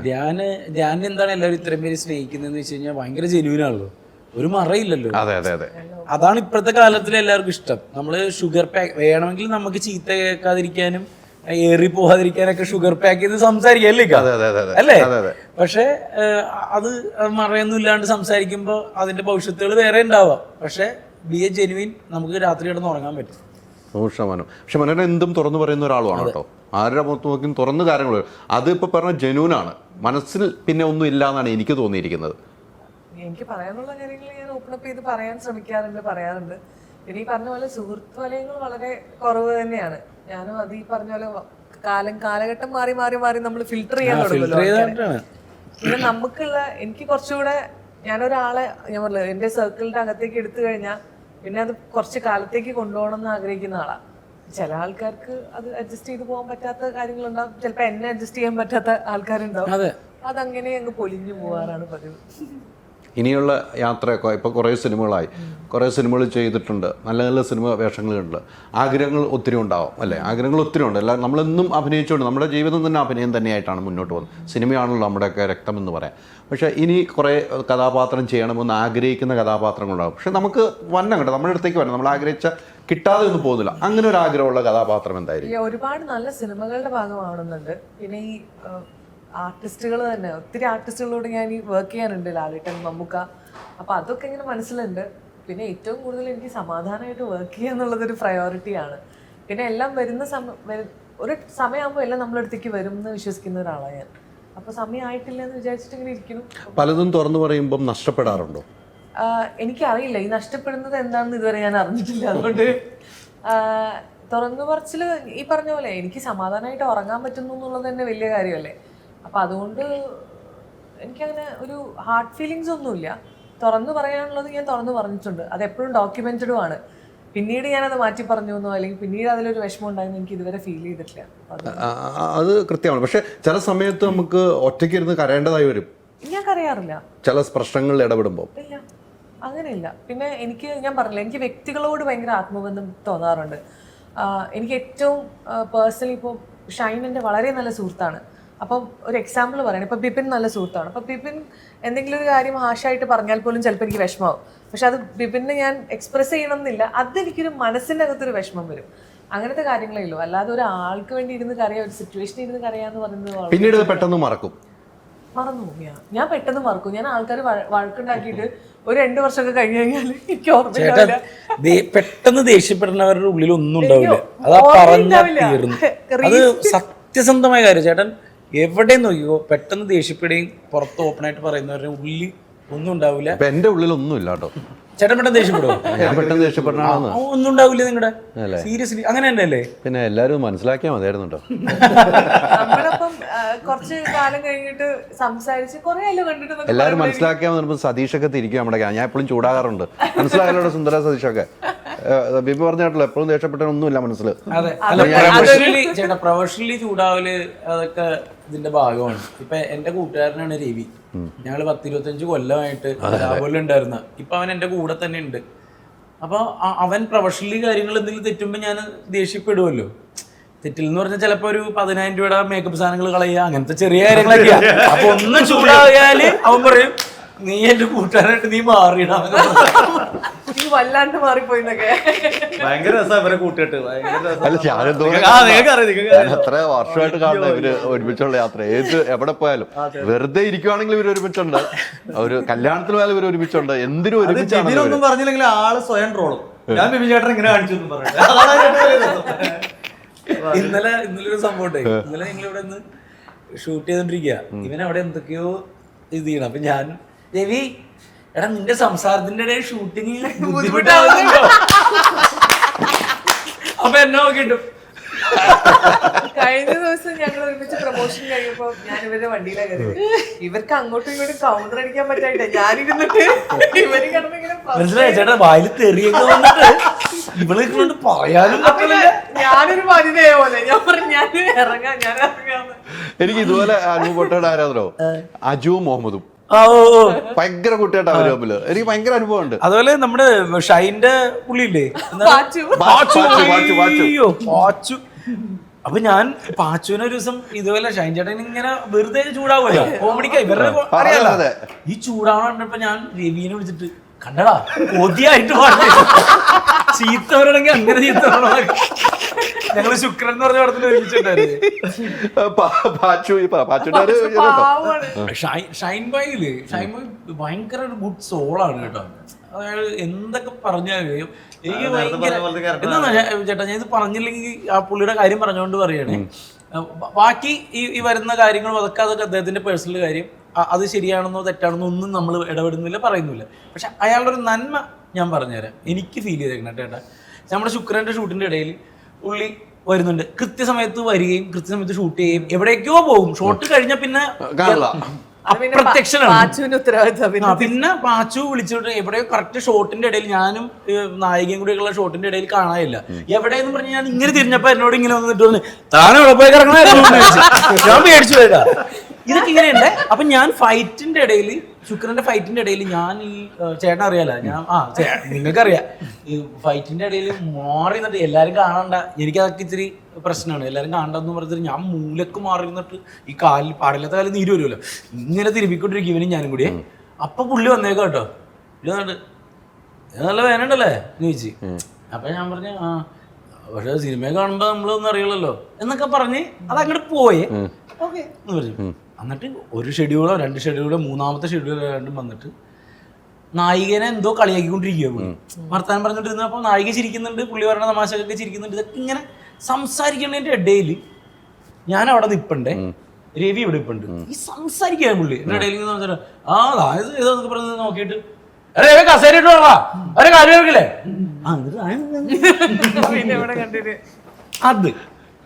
ധ്യാൻ എന്താണ് എല്ലാവരും ഇത്രയും പേര് സ്നേഹിക്കുന്നതെന്ന് വെച്ച് കഴിഞ്ഞാൽ ഭയങ്കര ജെനുവിനാണല്ലോ, ഒരു മറയില്ലല്ലോ. അതെ അതെ അതെ, അതാണ് ഇപ്പോഴത്തെ കാലത്തിൽ എല്ലാവർക്കും ഇഷ്ടം. നമ്മള് ഷുഗർ പാക്ക് വേണമെങ്കിൽ നമുക്ക് ചീത്ത കേൾക്കാതിരിക്കാനും ഏറി പോകാതിരിക്കാനൊക്കെ ഷുഗർ പാക്ക് ചെയ്ത് സംസാരിക്കല്ലേ അല്ലേ? പക്ഷെ അത് മറയൊന്നും ഇല്ലാണ്ട് സംസാരിക്കുമ്പോ അതിന്റെ ഭവിഷ്യത്തുകൾ വേറെ ഉണ്ടാവാം. പക്ഷെ ബി എ ജെനുവിൻ, നമുക്ക് രാത്രി കിടന്ന് ഉറങ്ങാൻ പറ്റും. 100%. പക്ഷെ മനോഹരൻ എന്തും തുറന്നു പറയുന്ന ഒരാളുമാണ് കേട്ടോ. ആരുടെ മുഖത്ത് നോക്കി തുറന്ന് കാര്യങ്ങൾ അത് ഇപ്പൊ പറഞ്ഞ ജെനുവിനാണ്. മനസ്സിൽ പിന്നെ ഒന്നും ഇല്ല എന്നാണ് എനിക്ക് തോന്നിയിരിക്കുന്നത്. എനിക്ക് പറയാനുള്ള കാര്യങ്ങൾ ഞാൻ ഓപ്പൺ അപ്പ് ചെയ്ത് പറയാൻ പറയാറുണ്ട്. പിന്നെ ഈ പറഞ്ഞ പോലെ സുഹൃത്ത് വലയങ്ങൾ വളരെ കുറവ് തന്നെയാണ്. ഞാനും അത് ഈ പറഞ്ഞ പോലെ കാലഘട്ടം മാറി മാറി മാറി നമ്മൾ ഫിൽട്ടർ ചെയ്യാൻ തുടങ്ങുമല്ലോ. പിന്നെ നമുക്കുള്ള എനിക്ക് കുറച്ചുകൂടെ ഞാനൊരാളെ ഞാൻ പറഞ്ഞില്ല എന്റെ സർക്കിളിന്റെ അകത്തേക്ക് എടുത്തു കഴിഞ്ഞാൽ പിന്നെ അത് കുറച്ച് കാലത്തേക്ക് കൊണ്ടുപോകണം എന്ന് ആഗ്രഹിക്കുന്ന ആളാണ്. ചില ആൾക്കാർക്ക് അത് അഡ്ജസ്റ്റ് ചെയ്ത് പോകാൻ പറ്റാത്ത കാര്യങ്ങളുണ്ടാവും. ചിലപ്പോൾ എന്നെ അഡ്ജസ്റ്റ് ചെയ്യാൻ പറ്റാത്ത ആൾക്കാരുണ്ടാവും. അതങ്ങനെ അങ്ങ് പൊലിഞ്ഞു പോകാറാണ് പതിവ്. ഇനിയുള്ള യാത്രയൊക്കെ ഇപ്പോൾ കുറേ സിനിമകളായി, കുറേ സിനിമകൾ ചെയ്തിട്ടുണ്ട്, നല്ല നല്ല സിനിമ വേഷങ്ങളുണ്ട്. ആഗ്രഹങ്ങൾ ഒത്തിരി ഉണ്ടാവും അല്ലേ? ആഗ്രഹങ്ങൾ ഒത്തിരി ഉണ്ട്. അല്ല നമ്മളെന്നും അഭിനയിച്ചുകൊണ്ട് നമ്മുടെ ജീവിതം തന്നെ അഭിനയം തന്നെയായിട്ടാണ് മുന്നോട്ട് പോകുന്നത്. സിനിമയാണല്ലോ നമ്മുടെയൊക്കെ രക്തമെന്ന് പറയാം. പക്ഷേ ഇനി കുറേ കഥാപാത്രം ചെയ്യണമെന്ന് ആഗ്രഹിക്കുന്ന കഥാപാത്രങ്ങളുണ്ടാകും. പക്ഷെ നമുക്ക് കേട്ടോ നമ്മുടെ അടുത്തേക്ക് വരണം, നമ്മൾ ആഗ്രഹിച്ച കിട്ടാതെ ഒന്നും പോകുന്നില്ല. അങ്ങനെ ഒരു ആഗ്രഹമുള്ള കഥാപാത്രം എന്തായിരിക്കും? ഒരുപാട് നല്ല സിനിമകളുടെ ഭാഗമാണെന്നുണ്ട്. പിന്നെ ഈ ആർട്ടിസ്റ്റുകൾ തന്നെ ഒത്തിരി ആർട്ടിസ്റ്റുകളോട് ഞാൻ ഈ വർക്ക് ചെയ്യാനുണ്ട്, ലാലേട്ടൻ, മമ്മൂക്ക. അപ്പം അതൊക്കെ ഇങ്ങനെ മനസ്സിലുണ്ട്. പിന്നെ ഏറ്റവും കൂടുതൽ എനിക്ക് സമാധാനമായിട്ട് വർക്ക് ചെയ്യുക എന്നുള്ളതൊരു പ്രയോറിറ്റിയാണ്. പിന്നെ എല്ലാം വരുന്ന ഒരു സമയമാകുമ്പോൾ എല്ലാം നമ്മുടെ അടുത്തേക്ക് വരും എന്ന് വിശ്വസിക്കുന്ന ഒരാളാണ് ഞാൻ. അപ്പോൾ സമയമായിട്ടില്ല എന്ന് വിചാരിച്ചിട്ട് ഇങ്ങനെ ഇരിക്കുന്നു. പലതും തുറന്നു പറയുമ്പം നഷ്ടപ്പെടാറുണ്ടോ? എനിക്കറിയില്ല ഈ നഷ്ടപ്പെടുന്നത് എന്താണെന്ന് ഇതുവരെ ഞാൻ അറിഞ്ഞിട്ടില്ല. അതുകൊണ്ട് തുറന്നു പറച്ചിൽ ഈ പറഞ്ഞ പോലെ എനിക്ക് സമാധാനമായിട്ട് ഉറങ്ങാൻ പറ്റുന്നു എന്നുള്ളത് തന്നെ വലിയ കാര്യമല്ലേ. അപ്പം അതുകൊണ്ട് എനിക്കങ്ങനെ ഒരു ഹാർട്ട് ഫീലിങ്സ് ഒന്നുമില്ല. തുറന്നു പറയാനുള്ളത് ഞാൻ തുറന്നു പറഞ്ഞിട്ടുണ്ട്. അത് എപ്പോഴും ഡോക്യുമെന്റഡും ആണ്. പിന്നീട് ഞാനത് മാറ്റി പറഞ്ഞു എന്നോ അല്ലെങ്കിൽ പിന്നീട് അതിലൊരു വിഷമം ഉണ്ടായെന്ന് എനിക്ക് ഇതുവരെ ഫീൽ ചെയ്തിട്ടില്ല. അത് കൃത്യമാണ്. പക്ഷെ ചില സമയത്ത് നമുക്ക് ഒറ്റയ്ക്ക് ഇരുന്ന് കരയേണ്ടതായി വരും. ഞാൻ കരയാറില്ല ചില പ്രശ്നങ്ങളിൽ ഇടപെടുമ്പോൾ. ഇല്ല, അങ്ങനെയില്ല. പിന്നെ ഞാൻ പറഞ്ഞില്ല, എനിക്ക് വ്യക്തികളോട് ഭയങ്കര ആത്മബന്ധം തോന്നാറുണ്ട്. എനിക്ക് ഏറ്റവും പേഴ്സണലി ഇപ്പോൾ ഷൈൻ എൻ്റെ വളരെ നല്ല സുഹൃത്താണ്. അപ്പം ഒരു എക്സാമ്പിൾ പറയണം, ഇപ്പം ബിപിൻ നല്ല സുഹൃത്താണ്. അപ്പം ബിപിൻ എന്തെങ്കിലും ഒരു കാര്യം ഹാഷായിട്ട് പറഞ്ഞാൽ പോലും ചിലപ്പോൾ എനിക്ക് വിഷമമാവും. പക്ഷെ അത് ബിപിനെ ഞാൻ എക്സ്പ്രസ് ചെയ്യണം എന്നില്ല, അതെനിക്കൊരു മനസ്സിൻ്റെ അകത്തൊരു വിഷമം വരും. അങ്ങനത്തെ കാര്യങ്ങളേ ഉള്ളൂ. അല്ലാതെ ഒരു ആൾക്ക് വേണ്ടി ഇരുന്ന് കരയാ, ഒരു സിറ്റുവേഷൻ ഇരുന്ന് കരയാന്ന് പറയുന്നത് പിന്നീട് പെട്ടെന്ന് മറന്നു പോവുക. ഞാൻ പെട്ടെന്ന് മറക്കും. ഞാൻ ആൾക്കാർ വഴക്കുണ്ടാക്കിയിട്ട് ഒരു 2 വർഷമൊക്കെ കഴിഞ്ഞു കഴിഞ്ഞാൽ എനിക്ക് ഓർമ്മയില്ല. പെട്ടെന്ന് ദേഷ്യപ്പെടുന്നവരുടെ ഉള്ളിൽ ഒന്നും ഉണ്ടാവില്ല. അതാ പറഞ്ഞാൽ തീർന്നു. അത് സത്യസന്ധമായ കാര്യം ചേട്ടൻ. എവിടെ നോക്കിയോ പെട്ടെന്ന് ദേഷ്യപ്പെടുകയും പുറത്ത് ഓപ്പണായിട്ട് പറയുന്നവരുടെ ഉള്ളിൽ ഒന്നും ഉണ്ടാവില്ല. ഇപ്പൊ എന്റെ ഉള്ളിലൊന്നും ഇല്ല കേട്ടോ. ചേട്ടൻ പെട്ടെന്ന് ദേഷ്യപ്പെടുവോ? ഞാൻ പെട്ടെന്ന് ദേഷ്യപ്പെടാണെന്ന് ഒന്നും ഉണ്ടാവില്ല നിങ്ങളുടെ സീരിയസ്ലി അങ്ങനെ തന്നെയല്ലേ? പിന്നെ എല്ലാരും മനസ്സിലാക്കിയാൽ മതിയായിരുന്നു കേട്ടോ. നമ്മളപ്പം കുറച്ച് കാലം കഴിഞ്ഞിട്ട് സംസാരിച്ച് കുറെ അല്ലോ കണ്ടിട്ട് എല്ലാവരും മനസ്സിലാക്കിയാൽ മതി. സതീഷൊക്കെ തിരിക്കും നമ്മുടെ. ഞാൻ എപ്പോഴും ചൂടാകാറുണ്ട്. മനസ്സിലായാലോ സുന്ദര സതീഷൊക്കെ? ബിബി പറഞ്ഞിട്ടില്ല എപ്പോഴും ദേഷ്യപ്പെട്ടൊന്നുമില്ല മനസ്സിൽ. അതെ, ചേട്ടാ പ്രൊഫഷണലി ചൂടാവല് അതൊക്കെ ഇതിന്റെ ഭാഗമാണ്. ഇപ്പൊ എന്റെ കൂട്ടുകാരനാണ് രവി. ഞങ്ങള് 10-25 കൊല്ലമായിട്ട് രാഹുലും ഉണ്ടായിരുന്ന. ഇപ്പൊ അവൻ എന്റെ കൂടെ തന്നെ ഉണ്ട്. അപ്പൊ അവൻ പ്രൊഫഷണലി കാര്യങ്ങൾ എന്തെങ്കിലും തെറ്റുമ്പോ ഞാൻ ദേഷ്യപ്പെടുമല്ലോ. തെറ്റില്ലെന്ന് പറഞ്ഞാൽ ചിലപ്പോ ഒരു 10,000 രൂപയുടെ മേക്കപ്പ് സാധനങ്ങൾ കളയുക, അങ്ങനത്തെ ചെറിയ കാര്യങ്ങളൊക്കെയാ. അപ്പൊ ഒന്ന് ചൂടായാല് അവൻ പറയും നീ എന്റെ കൂട്ടുകാരായിട്ട് നീ മാറിയിടാ, നീ വല്ലാണ്ട് മാറിപ്പോയിന്നൊക്കെ. ഭയങ്കര രസമാണ് ഇവരെ കൂട്ടിയിട്ട്. അല്ല ഞാൻ എത്ര വർഷമായിട്ട് കാണുന്ന ഇവര് ഒരുമിച്ചുള്ള യാത്ര. എവിടെ പോയാലും വെറുതെ ഇരിക്കുവാണെങ്കിൽ ഇവർ ഒരുമിച്ചുണ്ട്, ഒരു കല്യാണത്തിന് പോയാലും ഇവർ ഒരുമിച്ചുണ്ട്, എന്തിനും ഒരുമിച്ചാണ്. ഇതിനൊന്നും പറഞ്ഞില്ലെങ്കിൽ ആള് സ്വയം ട്രോളും. ഞാൻ ബിബി ചേട്ടൻ ഇങ്ങനെ കാണിച്ചു പറഞ്ഞു. ഇന്നലെ ഒരു സംഭവം ഉണ്ടായി. ഇന്നലെ ഞങ്ങൾ ഇവിടെ നിന്ന് ഷൂട്ട് ചെയ്തോണ്ടിരിക്കുക. ഇവൻ അവിടെ എന്തൊക്കെയോ ഇത് ചെയ്യണം. അപ്പൊ ഞാൻ രവി എടാ നിന്റെ സംസാരത്തിന്റെ ഇടയിൽ ഷൂട്ടിങ് ബുദ്ധിമുട്ടാവുന്നുണ്ടോ? അപ്പൊ എന്നെ നോക്കിട്ടു. കഴിഞ്ഞ ദിവസം ഞങ്ങൾ ഒരുമിച്ച് പ്രൊമോഷൻ കഴിയുമ്പോ ഞാൻ ഇവരുടെ വണ്ടിയിലാണ് കയറി. ഇവർക്ക് അങ്ങോട്ടും ഇങ്ങോട്ടും കൗണ്ടർ അടിക്കാൻ പറ്റായിട്ടേ ഞാനിരുന്നിട്ട് ഇവര് കിടന്നിങ്ങനെ മനസ്സിലായി ചേട്ടാ വായിൽ തെറിയൊക്കെ വന്നിട്ട് ഇവളെ കൊണ്ട് പറയാനും പറ്റില്ല. ഞാനൊരു മനിതയെ പോലെ ഞാൻ പറഞ്ഞു ഞാൻ ഇറങ്ങാന്ന്. എനിക്ക് ഇതുപോലെ അനുഭവപ്പെട്ട ആരാധനോ അജുവും മുഹമ്മദും ഭയങ്കര കുട്ടിയായിട്ട് അവര് തമ്മില് എനിക്ക് ഭയങ്കര അനുഭവം ഉണ്ട്. അതുപോലെ നമ്മുടെ ഷൈന്റെ പുള്ളിയില്ലേ പാച്ചു. അപ്പൊ ഞാൻ പാച്ചുവിനെ ഒരു ദിവസം ഇതുപോലെ ഷൈൻ ചേട്ടൻ ഇങ്ങനെ വെറുതെ ചൂടാവുമല്ലോ കോമഡിക്കായി. ഇവരുടെ അറിയാലോ ഈ ചൂടാവണ കണ്ടപ്പോ ഞാൻ രവിനെ വിളിച്ചിട്ട് കണ്ടടാ കൊതിയായിട്ട് ചീത്ത വരണമെങ്കിൽ അങ്ങനെ ചീത്ത വരണം. ഞങ്ങള് ശുക്രൻ എന്ന് പറഞ്ഞ പടത്തിൽ ഒരുമിച്ചിട്ടുണ്ടായിരുന്നു. ഷൈൻ ബോയ് ഭയങ്കര ഒരു ഗുഡ് സോളാണ് കേട്ടോ. അതായത് എന്തൊക്കെ പറഞ്ഞാലും എനിക്ക് ഭയങ്കര എന്താ ചേട്ടാ ഞാൻ ഇത് പറഞ്ഞില്ലെങ്കിൽ ആ പുള്ളിയുടെ കാര്യം പറഞ്ഞുകൊണ്ട് പറയണേ. ബാക്കി ഈ വരുന്ന കാര്യങ്ങളും അതൊക്കെ അദ്ദേഹത്തിന്റെ പേഴ്സണൽ കാര്യം. അത് ശരിയാണെന്നോ തെറ്റാണെന്നോ ഒന്നും നമ്മൾ ഇടപെടുന്നില്ല, പറയുന്നില്ല. പക്ഷെ അയാളുടെ ഒരു നന്മ ഞാൻ പറഞ്ഞുതരാം. എനിക്ക് ഫീൽ ചെയ്തേക്കണം ചേട്ടാ. നമ്മുടെ ശുക്രന്റെ ഷൂട്ടിന്റെ ഇടയിൽ പുള്ളി വരുന്നുണ്ട്, കൃത്യസമയത്ത് വരികയും കൃത്യസമയത്ത് ഷൂട്ട് ചെയ്യുകയും എവിടേക്കോ പോകും. ഷോട്ട് കഴിഞ്ഞ പിന്നെ അപ്രത്യക്ഷനാണ്. പിന്നെ പാച്ചു വിളിച്ചിട്ട് എവിടെയോ കറക്റ്റ് ഷോട്ടിന്റെ ഇടയിൽ ഞാനും നായികയും കൂടെയുള്ള ഷോട്ടിന്റെ ഇടയിൽ കാണാനില്ല. എവിടെയെന്ന് പറഞ്ഞ് ഞാൻ ഇങ്ങനെ തിരിഞ്ഞപ്പോ എന്നോട് ഇങ്ങനെ വന്നിട്ട് വന്ന് താനെ എവിടെ പോയി കിടക്കണ ഞാൻ മേടിച്ചു പോയതാ. ഇതൊക്കെ ഇങ്ങനെയുണ്ട്. അപ്പൊ ഞാൻ ഫൈറ്റിന്റെ ഇടയിൽ ശുക്രന്റെ ഫൈറ്റിന്റെ ഇടയിൽ ഞാൻ ഈ ചേട്ടൻ അറിയാലോ ഞാൻ നിങ്ങൾക്കറിയാം ഈ ഫൈറ്റിന്റെ ഇടയിൽ മാറി നിന്നിട്ട് എല്ലാരും കാണണ്ട. എനിക്കതൊക്കെ ഇച്ചിരി പ്രശ്നമാണ്. എല്ലാരും കാണണ്ടെന്ന് പറഞ്ഞിട്ട് ഞാൻ മൂലക്ക് മാറി നിന്നിട്ട് ഈ കാലിൽ പാടില്ലാത്ത കാലം നീര് വരുമല്ലോ ഇങ്ങനെ തിരുമ്പിക്കൊണ്ടിരിക്കും ഇവനും ഞാനും കൂടി. അപ്പൊ പുള്ളി വന്നേക്കാം കേട്ടോ. പുള്ളി വന്നിട്ട് നല്ല വേനണ്ടല്ലേ എന്ന് ചോദിച്ചു. അപ്പൊ ഞാൻ പറഞ്ഞു ആ പക്ഷെ സിനിമയെ കാണുമ്പോ നമ്മളൊന്നും അറിയില്ലല്ലോ എന്നൊക്കെ പറഞ്ഞ് അതങ്ങോട്ട് പോയേ. ഓക്കെ എന്ന് പറഞ്ഞു. എന്നിട്ട് ഒരു ഷെഡ്യൂളോ 2 ഷെഡ്യൂളോ 3-ാമത്തെ ഷെഡ്യൂളോ രണ്ടും വന്നിട്ട് നായികനെ എന്തോ കളിയാക്കിക്കൊണ്ടിരിക്കുക. വർത്താനം പറഞ്ഞിട്ടിരുന്നപ്പോൾ നായിക ചിരിക്കുന്നുണ്ട്, പുള്ളി പറഞ്ഞ തമാശകളൊക്കെ ചിരിക്കുന്നുണ്ട്. ഇതൊക്കെ ഇങ്ങനെ സംസാരിക്കുന്നതിന്റെ ഇടയിൽ ഞാൻ അവിടെ നിൽപ്പണ്ടേ, രവി ഇവിടെ ഇപ്പുണ്ട്. ഈ സംസാരിക്കാൻ പുള്ളി എന്റെ ഇടയിൽ ഇതൊക്കെ പറഞ്ഞ് നോക്കിയിട്ട് കസേരയിട്ട് പോകാ അവരെ കാര്യമല്ലേ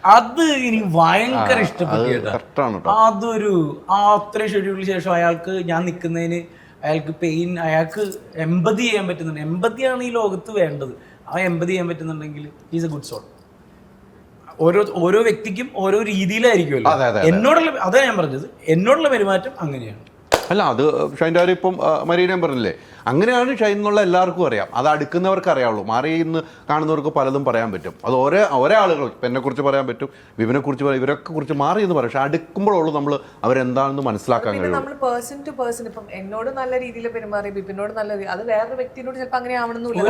അത് എനിക്ക് ഭയങ്കര ഇഷ്ടപ്പെട്ടു കേട്ടോ. അതൊരു അത്രയും ഷെഡ്യൂളിന് ശേഷം അയാൾക്ക് ഞാൻ നിൽക്കുന്നതിന് അയാൾക്ക് പെയിൻ, അയാൾക്ക് എമ്പതി ചെയ്യാൻ പറ്റുന്നുണ്ട്. എമ്പതിയാണ് ഈ ലോകത്ത് വേണ്ടത്. ആ എമ്പതി ചെയ്യാൻ പറ്റുന്നുണ്ടെങ്കിൽ ഈസ് എ ഗുഡ് സോൾ. ഓരോ വ്യക്തിക്കും ഓരോ രീതിയിലായിരിക്കുമല്ലോ. എന്നോടുള്ള അതാ ഞാൻ പറഞ്ഞത്, എന്നോടുള്ള പെരുമാറ്റം അങ്ങനെയാണ്. അല്ല അത് ഷൈൻ്റെ കാര്യം ഇപ്പം മരീനയും പറഞ്ഞില്ലേ, അങ്ങനെയാണ് ഷൈൻ എന്നുള്ള എല്ലാവർക്കും അറിയാം. അത് അടുക്കുന്നവർക്ക് അറിയാവുള്ളൂ. മാറി ഇന്ന് കാണുന്നവർക്ക് പലതും പറയാൻ പറ്റും. അത് ഓരോ ആളുകൾ ഇപ്പം എന്നെക്കുറിച്ച് പറയാൻ പറ്റും, വിപിനെക്കുറിച്ച് പറയാം, ഇവരൊക്കെ കുറിച്ച് മാറി എന്ന് പറയും. പക്ഷെ അടുക്കുമ്പോഴുള്ളൂ നമ്മൾ അവരെന്താണെന്ന് മനസ്സിലാക്കാൻ കഴിയും. നമ്മൾ പേഴ്സൺ ടു പേഴ്സൺ ഇപ്പം എന്നോട് നല്ല രീതിയിൽ പെരുമാറി ബിപിനോട് നല്ല അത് വേറൊരു വ്യക്തിയോട് ചിലപ്പോൾ അങ്ങനെ ആവണമെന്നില്ല.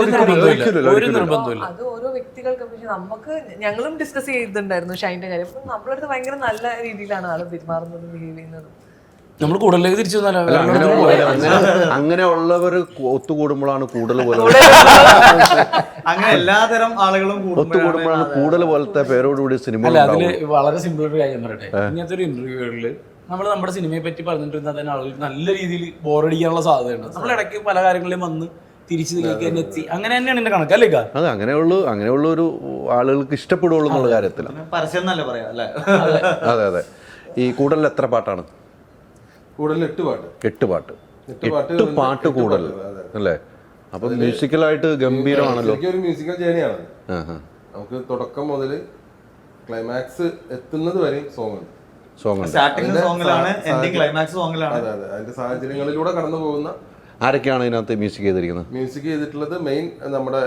അത് ഓരോ വ്യക്തികൾക്ക്. പക്ഷെ നമുക്ക് ഞങ്ങളും ഡിസ്കസ് ചെയ്തിട്ടുണ്ടായിരുന്നു ഷൈൻ്റെ കാര്യം. അപ്പം നമ്മളടുത്ത് ഭയങ്കര നല്ല രീതിയിലാണ് ആൾ പെരുമാറുന്നതും ബിഹേവ് ചെയ്യുന്നതും. നമ്മൾ കൂടുതലേക്ക് തിരിച്ചു വന്നാലോ അങ്ങനെയുള്ളവർ ഒത്തുകൂടുമ്പോഴാണ് കൂടുതൽ പോലെ അങ്ങനെ എല്ലാതരം ആളുകളും ഒത്തുകൂടുമ്പോഴാണ് കൂടുതൽ പോലത്തെ പേരോടുകൂടി സിനിമ അല്ല അതില് വളരെ സിമ്പിൾ ഒരു കാര്യം പറയട്ടെ. ഇങ്ങനത്തെ ഒരു ഇന്റർവ്യൂകളിൽ നമ്മൾ നമ്മുടെ സിനിമയെ പറ്റി പറഞ്ഞിട്ടിരുന്നാൽ തന്നെ ആളുകൾ നല്ല രീതിയിൽ ബോറടിക്കാനുള്ള സാധ്യതയുണ്ട്. നമ്മൾ ഇടയ്ക്ക് പല കാര്യങ്ങളിലും വന്ന് തിരിച്ചു നിൽക്കി തന്നെ എത്തി അങ്ങനെ തന്നെയാണ് എന്റെ കണക്ക് അല്ലേ? അത് അങ്ങനെയുള്ള ഒരു ആളുകൾക്ക് ഇഷ്ടപ്പെടുള്ളൂ എന്നുള്ള കാര്യത്തിലാണ്. പരസ്യം എന്നല്ലേ പറയാം അല്ലേ? അതെ അതെ. ഈ കൂടുതൽ എത്ര പാട്ടാണ്? കൂടുതൽ 8 പാട്ട്. 8 പാട്ട്. 8 പാട്ട് കൂടുതൽ അല്ലേ? അപ്പൊ മ്യൂസിക്കലായിട്ട് ഗംഭീരമാണല്ലോ. ഒരു മ്യൂസിക്കൽ ജേണിയാണ്. നമുക്ക് തുടക്കം മുതൽ ക്ലൈമാക്സ് എത്തുന്നത് വരെയും സോങ് ഉണ്ട്. സ്റ്റാർട്ടിംഗ് സോങ്ങിലാണ്, എൻഡിങ് ക്ലൈമാക്സ് സോങ്ങിലാണ്. അതെ അതെ. അതിന്റെ സാഹചര്യങ്ങളിലൂടെ കടന്നു പോകുന്ന. ആരൊക്കെയാണ് ഇതിനകത്ത് മ്യൂസിക് ചെയ്തിരിക്കുന്നത്? മ്യൂസിക് ചെയ്തിട്ടുള്ളത് മെയിൻ നമ്മുടെ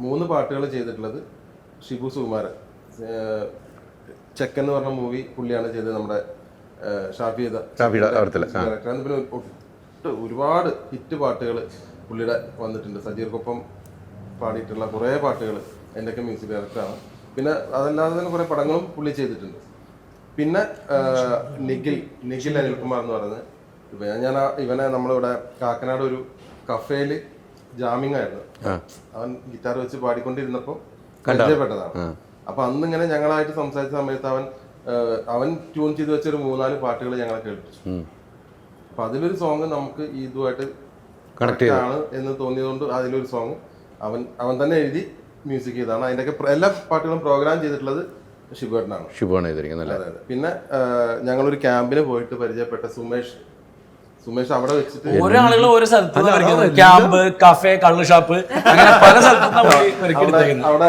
3 പാട്ടുകൾ ചെയ്തിട്ടുള്ളത് ഷിബു സുകുമാരൻ. ചെക്കൻ എന്ന് പറഞ്ഞ മൂവി പുള്ളിയാണ് ചെയ്തത്. നമ്മുടെ പിന്നെ ഒരുപാട് ഹിറ്റ് പാട്ടുകൾ പുള്ളിയുടെ വന്നിട്ടുണ്ട്. സജീർക്കൊപ്പം പാടിയിട്ടുള്ള കുറേ പാട്ടുകൾ എന്റെയൊക്കെ മ്യൂസിക് ഡയറക്ടറാണ്. പിന്നെ അതല്ലാതെ തന്നെ കുറേ പടങ്ങളും പുള്ളി ചെയ്തിട്ടുണ്ട്. പിന്നെ നിഖിൽ അനിൽകുമാർ എന്ന് പറയുന്നത് ഇവനെ നമ്മളിവിടെ കാക്കനാട് ഒരു കഫേയില് ജാമിങ് ആയിരുന്നു. അവൻ ഗിറ്റാർ വെച്ച് പാടിക്കൊണ്ടിരുന്നപ്പോൾ പരിചയപ്പെട്ടതാണ്. അപ്പൊ അന്നിങ്ങനെ ഞങ്ങളായിട്ട് സംസാരിച്ച സമയത്ത് അവൻ ട്യൂൺ ചെയ്ത് വെച്ച ഒരു 4 പാട്ടുകൾ ഞങ്ങളെ കേൾപ്പിച്ചു. അപ്പൊ അതിലൊരു സോങ് നമുക്ക് ഇതുമായിട്ട് കണക്ട് ആണ് എന്ന് തോന്നിയതുകൊണ്ട് അതിലൊരു സോങ് അവൻ തന്നെ എഴുതി മ്യൂസിക് ചെയ്താണ്. അതിന്റെ എല്ലാ പാട്ടുകളും പ്രോഗ്രാം ചെയ്തിട്ടുള്ളത് ഷിബുവേട്ടനാണ് ചെയ്തിരിക്കുന്നത്. അതെ. പിന്നെ ഞങ്ങളൊരു ക്യാമ്പിന് പോയിട്ട് പരിചയപ്പെട്ട സുമേഷ് അവിടെ വെച്ചിട്ട് ഓരോ ആളുകളും ഓരോ സ്ഥലത്ത് ക്യാമ്പ്, കഫേ, കള്ള് ഷാപ്പ്, അങ്ങനെ പല സ്ഥലത്തും അവിടെ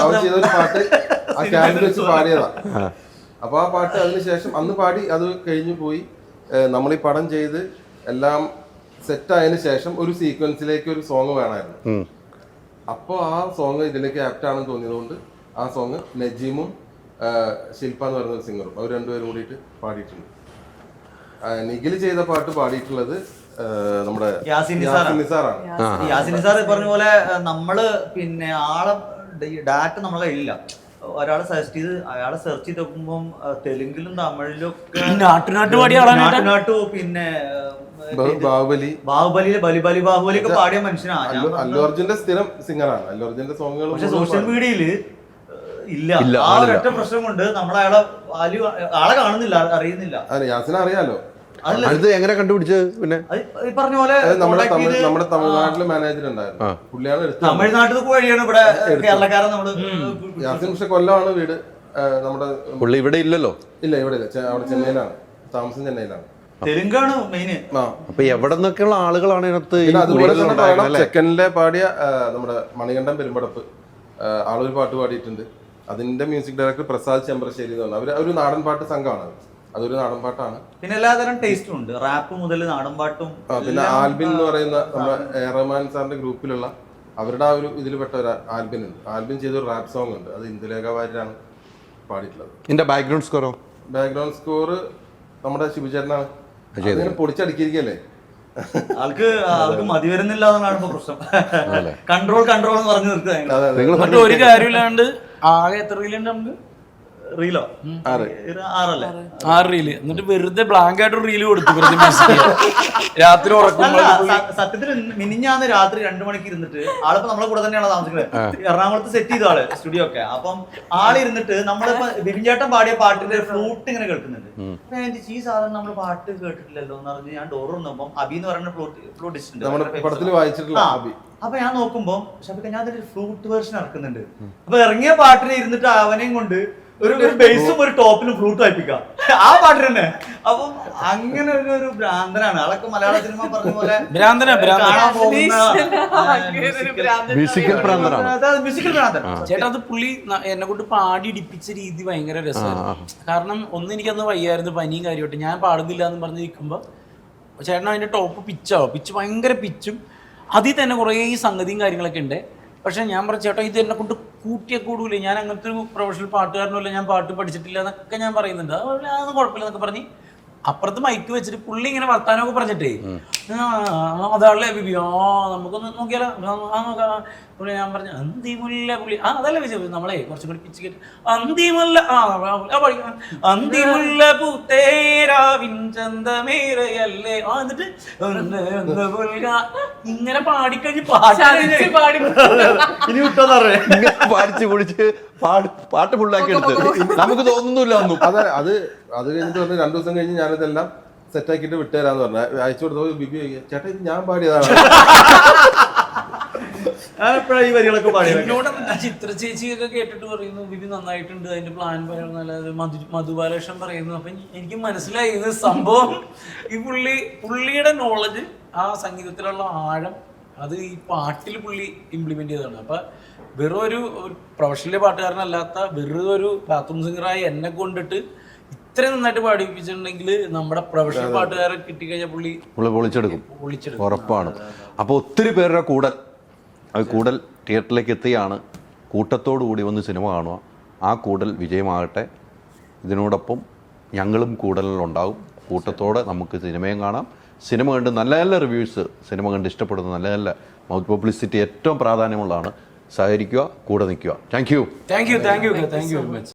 അവൻ ചെയ്തൊരു പാട്ട് ആ ക്യാമ്പിൽ വെച്ച് പാടിയതാ. അപ്പൊ ആ പാട്ട് അതിനുശേഷം അന്ന് പാടി അത് കഴിഞ്ഞു പോയി. നമ്മൾ ഈ പടം ചെയ്ത് എല്ലാം സെറ്റ് ആയതിനു ശേഷം ഒരു സീക്വൻസിലേക്ക് ഒരു സോങ് വേണമായിരുന്നു. അപ്പോൾ ആ സോങ് ഇതിലേക്ക് ആപ്റ്റ് ആണെന്ന് തോന്നിയതുകൊണ്ട് ആ സോങ് നജീമും ശില്പ എന്ന് പറയുന്ന ഒരു സിംഗറും അവർ രണ്ടുപേരും കൂടിയിട്ട് പാടിയിട്ടുണ്ട്. നിഖിൽ ചെയ്ത പാട്ട് പാടിയിട്ടുള്ളത് നമ്മുടെ യാസിൻ നിസാറാണ്. യാസിൻ നിസാർ പറഞ്ഞ പോലെ നമ്മള് പിന്നെ ആളെ ഡാറ്റ നമ്മളെ ഇല്ല. ഒരാളെ സജസ്റ്റ് ചെയ്ത് അയാളെ സെർച്ച് ചെയ്ത് നോക്കുമ്പോൾ തെലുങ്കിലും തമിഴിലും ഒക്കെ നാട്ടു പിന്നെ ബാഹുബലിയിലെ ബാഹുബലി ഒക്കെ പാടിയ മനുഷ്യനാണ്. അല്ലു അർജുന്റെ സ്ഥിരം സിംഗറാണ്. അല്ലു അർജുന്റെ സോങ്ങുകൾ പക്ഷെ സോഷ്യൽ മീഡിയയില് ഇല്ല. ആ ഒരൊറ്റ പ്രശ്നം കൊണ്ട് നമ്മൾ ആളെ കാണുന്നില്ല, അറിയുന്നില്ല. യാസിനെ അറിയാലോ. അത് എങ്ങനെ കണ്ടുപിടിച്ചത്? പിന്നെ പറഞ്ഞ പോലെ നമ്മുടെ തമിഴ്നാട്ടില് മാനേജർ ഉണ്ടായിരുന്നു. പുള്ളിയാണ് എടുത്തത്. തമിഴ്നാട്ടിൽ വഴിയാണ് ഇവിടെ കേരളക്കാരൻ നമ്മള്. യാസിൻ പക്ഷെ കൊല്ലമാണ് വീട്. നമ്മുടെ പുള്ളി ഇവിടെ ഇല്ലല്ലോ. ഇല്ല, ഇവിടെ ഇല്ല. അവിടെ ചെന്നൈയിലാണ് താമസം. ചെന്നൈയിലാണ്. തെലുങ്കാണ് മെയിന്. അപ്പൊ എവിടെ നിന്നൊക്കെയുള്ള ആളുകളാണ് ഇതിനകത്ത്? അതുപോലെ തന്നെ സെക്കൻഡിലെ പാടിയ നമ്മുടെ മണികണ്ഠൻ പെരുമ്പടപ്പ് ആളൊരു പാട്ട് പാടിയിട്ടുണ്ട്. അതിന്റെ മ്യൂസിക് ഡയറക്ടർ പ്രസാദ് ചെമ്പ്രശ്ശേരി എന്ന് പറഞ്ഞാൽ അവര് നാടൻ പാട്ട് സംഘമാണ്. അതൊരു നാടൻ പാട്ടാണ്. പിന്നെ എല്ലാതരം ടേസ്റ്റും ഉണ്ട്. റാപ്പ് മുതൽ നാടൻ പാട്ടും. പിന്നെ ആൽബിൻ എന്ന് പറയുന്ന നമ്മുടെ റഹ്മാൻ സാറിന്റെ ഗ്രൂപ്പിലുള്ള അവരുടെ ആ ഒരു ഇതിൽപ്പെട്ട ഒരു ആൽബിൻ ഉണ്ട്. ആൽബിൻ ചെയ്തൊരു റാപ്പ് സോങ് ഉണ്ട്. അത് ഇന്ദുലേഖ വാര്യരാണ് പാടിയിട്ടുള്ളത്. ഇതിന്റെ ബാക്ക്ഗ്രൗണ്ട് സ്കോറോ? ബാക്ക്ഗ്രൗണ്ട് സ്കോർ നമ്മുടെ ശിവചേട്ടനാണ്. പൊടിച്ചടുക്കിയിരിക്കല്ലേ. ആൾക്ക് മതി വരുന്നില്ല എന്നാണ് ഇപ്പൊ പ്രശ്നം. കൺട്രോൾ എന്ന് പറഞ്ഞു നിർത്തുക. ഒരു കാര്യമില്ലാണ്ട് ആകെ എത്ര റീലുണ്ട് നമുക്ക്? റീലോ 6 റീല്. എന്നിട്ട് വെറുതെ ബ്ലാങ്ക് ആയിട്ട് ഒരു റീല് കൊടുത്തു രാത്രി ഉറക്കുമ്പോൾ. സത്യത്തിൽ മിനിഞ്ഞാന്ന് രാത്രി 2 മണിക്ക് ഇരുന്നിട്ട് ആളിപ്പോ നമ്മളെ കൂടെ തന്നെയാണ് താമസിക്കുന്നത്. എറണാകുളത്ത് സെറ്റ് ചെയ്ത ആള് സ്റ്റുഡിയോ ഒക്കെ. അപ്പം ആളിരുന്നിട്ട് നമ്മളിപ്പോ ബിബിൻചേട്ടൻ പാടിയ പാട്ടിന്റെ ഫ്ലൂട്ട് ഇങ്ങനെ കേൾക്കുന്നുണ്ട്. അപ്പൊ ഞാൻ ഈ സാധനം നമ്മള് പാട്ട് കേട്ടിട്ടില്ലല്ലോ എന്ന് പറഞ്ഞ് ഞാൻ ഡോർ വന്നപ്പം അബി എന്ന് പറയുന്ന ഫ്ലൂട്ടിസ്റ്റ് അപ്പൊ ഞാൻ നോക്കുമ്പോ ഷബിക്ക ഞാൻ അതിന്റെ ഫ്ലൂട്ട് വേർഷൻ ഇറക്കുന്നുണ്ട്. അപ്പൊ ഇറങ്ങിയ പാട്ടിനെ ഇരുന്നിട്ട് അവനെയും കൊണ്ട് ഒരു ബേസും ഒരു ടോപ്പിലും ഫ്ലൂട്ട് വായിപ്പിക്കാം ആ പാട്ടിന് തന്നെ. അപ്പം അങ്ങനെ ഒരു ഭ്രാന്തനാണ് ആളൊക്കെ. മലയാള സിനിമ പറഞ്ഞ പോലെ ചേട്ടാ. അത് പുള്ളി എന്നെ കൊണ്ട് പാടി ഇടിപ്പിച്ച രീതി ഭയങ്കര രസമായിരുന്നു. കാരണം എനിക്കന്ന് വയ്യായിരുന്നു, പനിയും കാര്യമായിട്ട്. ഞാൻ പാടുന്നില്ല എന്ന് പറഞ്ഞ് നിൽക്കുമ്പോ ചേട്ടൻ അതിന്റെ ടോപ്പ് പിച്ച് ഭയങ്കര പിച്ചും അതിൽ തന്നെ കുറേ സംഗതിയും കാര്യങ്ങളൊക്കെ ഉണ്ട്. പക്ഷെ ഞാൻ പറഞ്ഞ ചേട്ടാ ഇത് എന്നെ കൊണ്ട് കൂടൂലേ, ഞാൻ അങ്ങനത്തെ ഒരു പ്രൊഫഷണൽ പാട്ടുകാരനല്ല, ഞാൻ പാട്ട് പഠിച്ചിട്ടില്ല എന്നൊക്കെ ഞാൻ പറയുന്നുണ്ട്. അത് കുഴപ്പമില്ല എന്നൊക്കെ പറഞ്ഞ് അപ്പുറത്ത് മൈക്ക് വെച്ചിട്ട് പുള്ളി ഇങ്ങനെ വർത്താനമൊക്കെ പറഞ്ഞിട്ടേ അതാണല്ലേ ബിബി, നമുക്കൊന്ന് നോക്കിയാലോ, നോക്കാം. പുള്ളി ഞാൻ പറഞ്ഞു അന്തിമുല്ല പുള്ളി, അതല്ല വിജയ്, നമ്മളെ കുറച്ചും കൂടി പിച്ച് കേട്ട് അന്തിമുല്ല, പഠിക്കാം. അന്തിമുല്ല പൂത്തേരാവിൻ ചന്തമേറയല്ലേ, എന്നിട്ട് ഇങ്ങനെ പാടിക്കഴിഞ്ഞ് പാടി ഇനി വിട്ടോന്ന് പറയാ. ഇങ്ങനെ പാടിച്ച് പൊളിച്ച് പാട്ട് ഫുള്ളാക്കി എടുത്ത് നമുക്ക് തോന്നുന്നില്ല ഒന്നും. അതെ, അത് കഴിഞ്ഞിട്ട് പറഞ്ഞ് 2 ദിവസം കഴിഞ്ഞ് ഞാനിതെല്ലാം സെറ്റാക്കിയിട്ട് വിട്ടുതരാന്ന് പറഞ്ഞ അയച്ചു കൊടുത്തപ്പോൾ ബിബി ചേട്ടാ ഇത് ഞാൻ പാടിയതാണ്. ഈ വരികളൊക്കെ പാടിയത് എന്നോട് ചിത്ര ചേച്ചിയൊക്കെ കേട്ടിട്ട് പറയുന്നു ബിബി നന്നായിട്ടുണ്ട്, അതിന്റെ പ്ലാൻ പറയുന്നത് മധുബാലകൃഷ്ണൻ പറയുന്നു. അപ്പൊ എനിക്ക് മനസ്സിലായി ഇത് സംഭവം ഈ പുള്ളിയുടെ നോളജ്, ആ സംഗീതത്തിലുള്ള ആഴം, അത് ഈ പാട്ടിൽ പുള്ളി ഇംപ്ലിമെന്റ് ചെയ്തതാണ്. അപ്പൊ വെറും ഒരു പ്രൊഫഷണൽ പാട്ടുകാരനല്ലാത്ത വെറും ഒരു ബാത്റൂം സിംഗറായി എന്നെ കൊണ്ടിട്ട് ഇത്രയും നന്നായിട്ട് പാടിപ്പിച്ചിട്ടുണ്ടെങ്കിൽ നമ്മുടെ പ്രൊഫഷണൽ പാട്ടുകാരെ കിട്ടിക്കഴിഞ്ഞാൽ പുള്ളി പൊളിച്ചെടുക്കും, പൊളിച്ചെടുക്കും, ഉറപ്പാണ്. അപ്പോൾ ഒത്തിരി പേരുടെ കൂടൽ തിയേറ്ററിലേക്ക് എത്തിയാണ്. കൂട്ടത്തോടു കൂടി വന്ന് സിനിമ കാണുക, ആ കൂടൽ വിജയമാകട്ടെ. ഇതിനോടൊപ്പം ഞങ്ങളും കൂടലിലുണ്ടാവും. കൂട്ടത്തോടെ നമുക്ക് സിനിമയും കാണാം. സിനിമ കണ്ട് നല്ല നല്ല റിവ്യൂസ്, സിനിമ കണ്ട് ഇഷ്ടപ്പെടുന്ന നല്ല നല്ല മൗത്ത് പബ്ലിസിറ്റി ഏറ്റവും പ്രാധാന്യമുള്ളതാണ്. സഹകരിക്കുക, കൂടെ നിൽക്കുക. Thank you very much.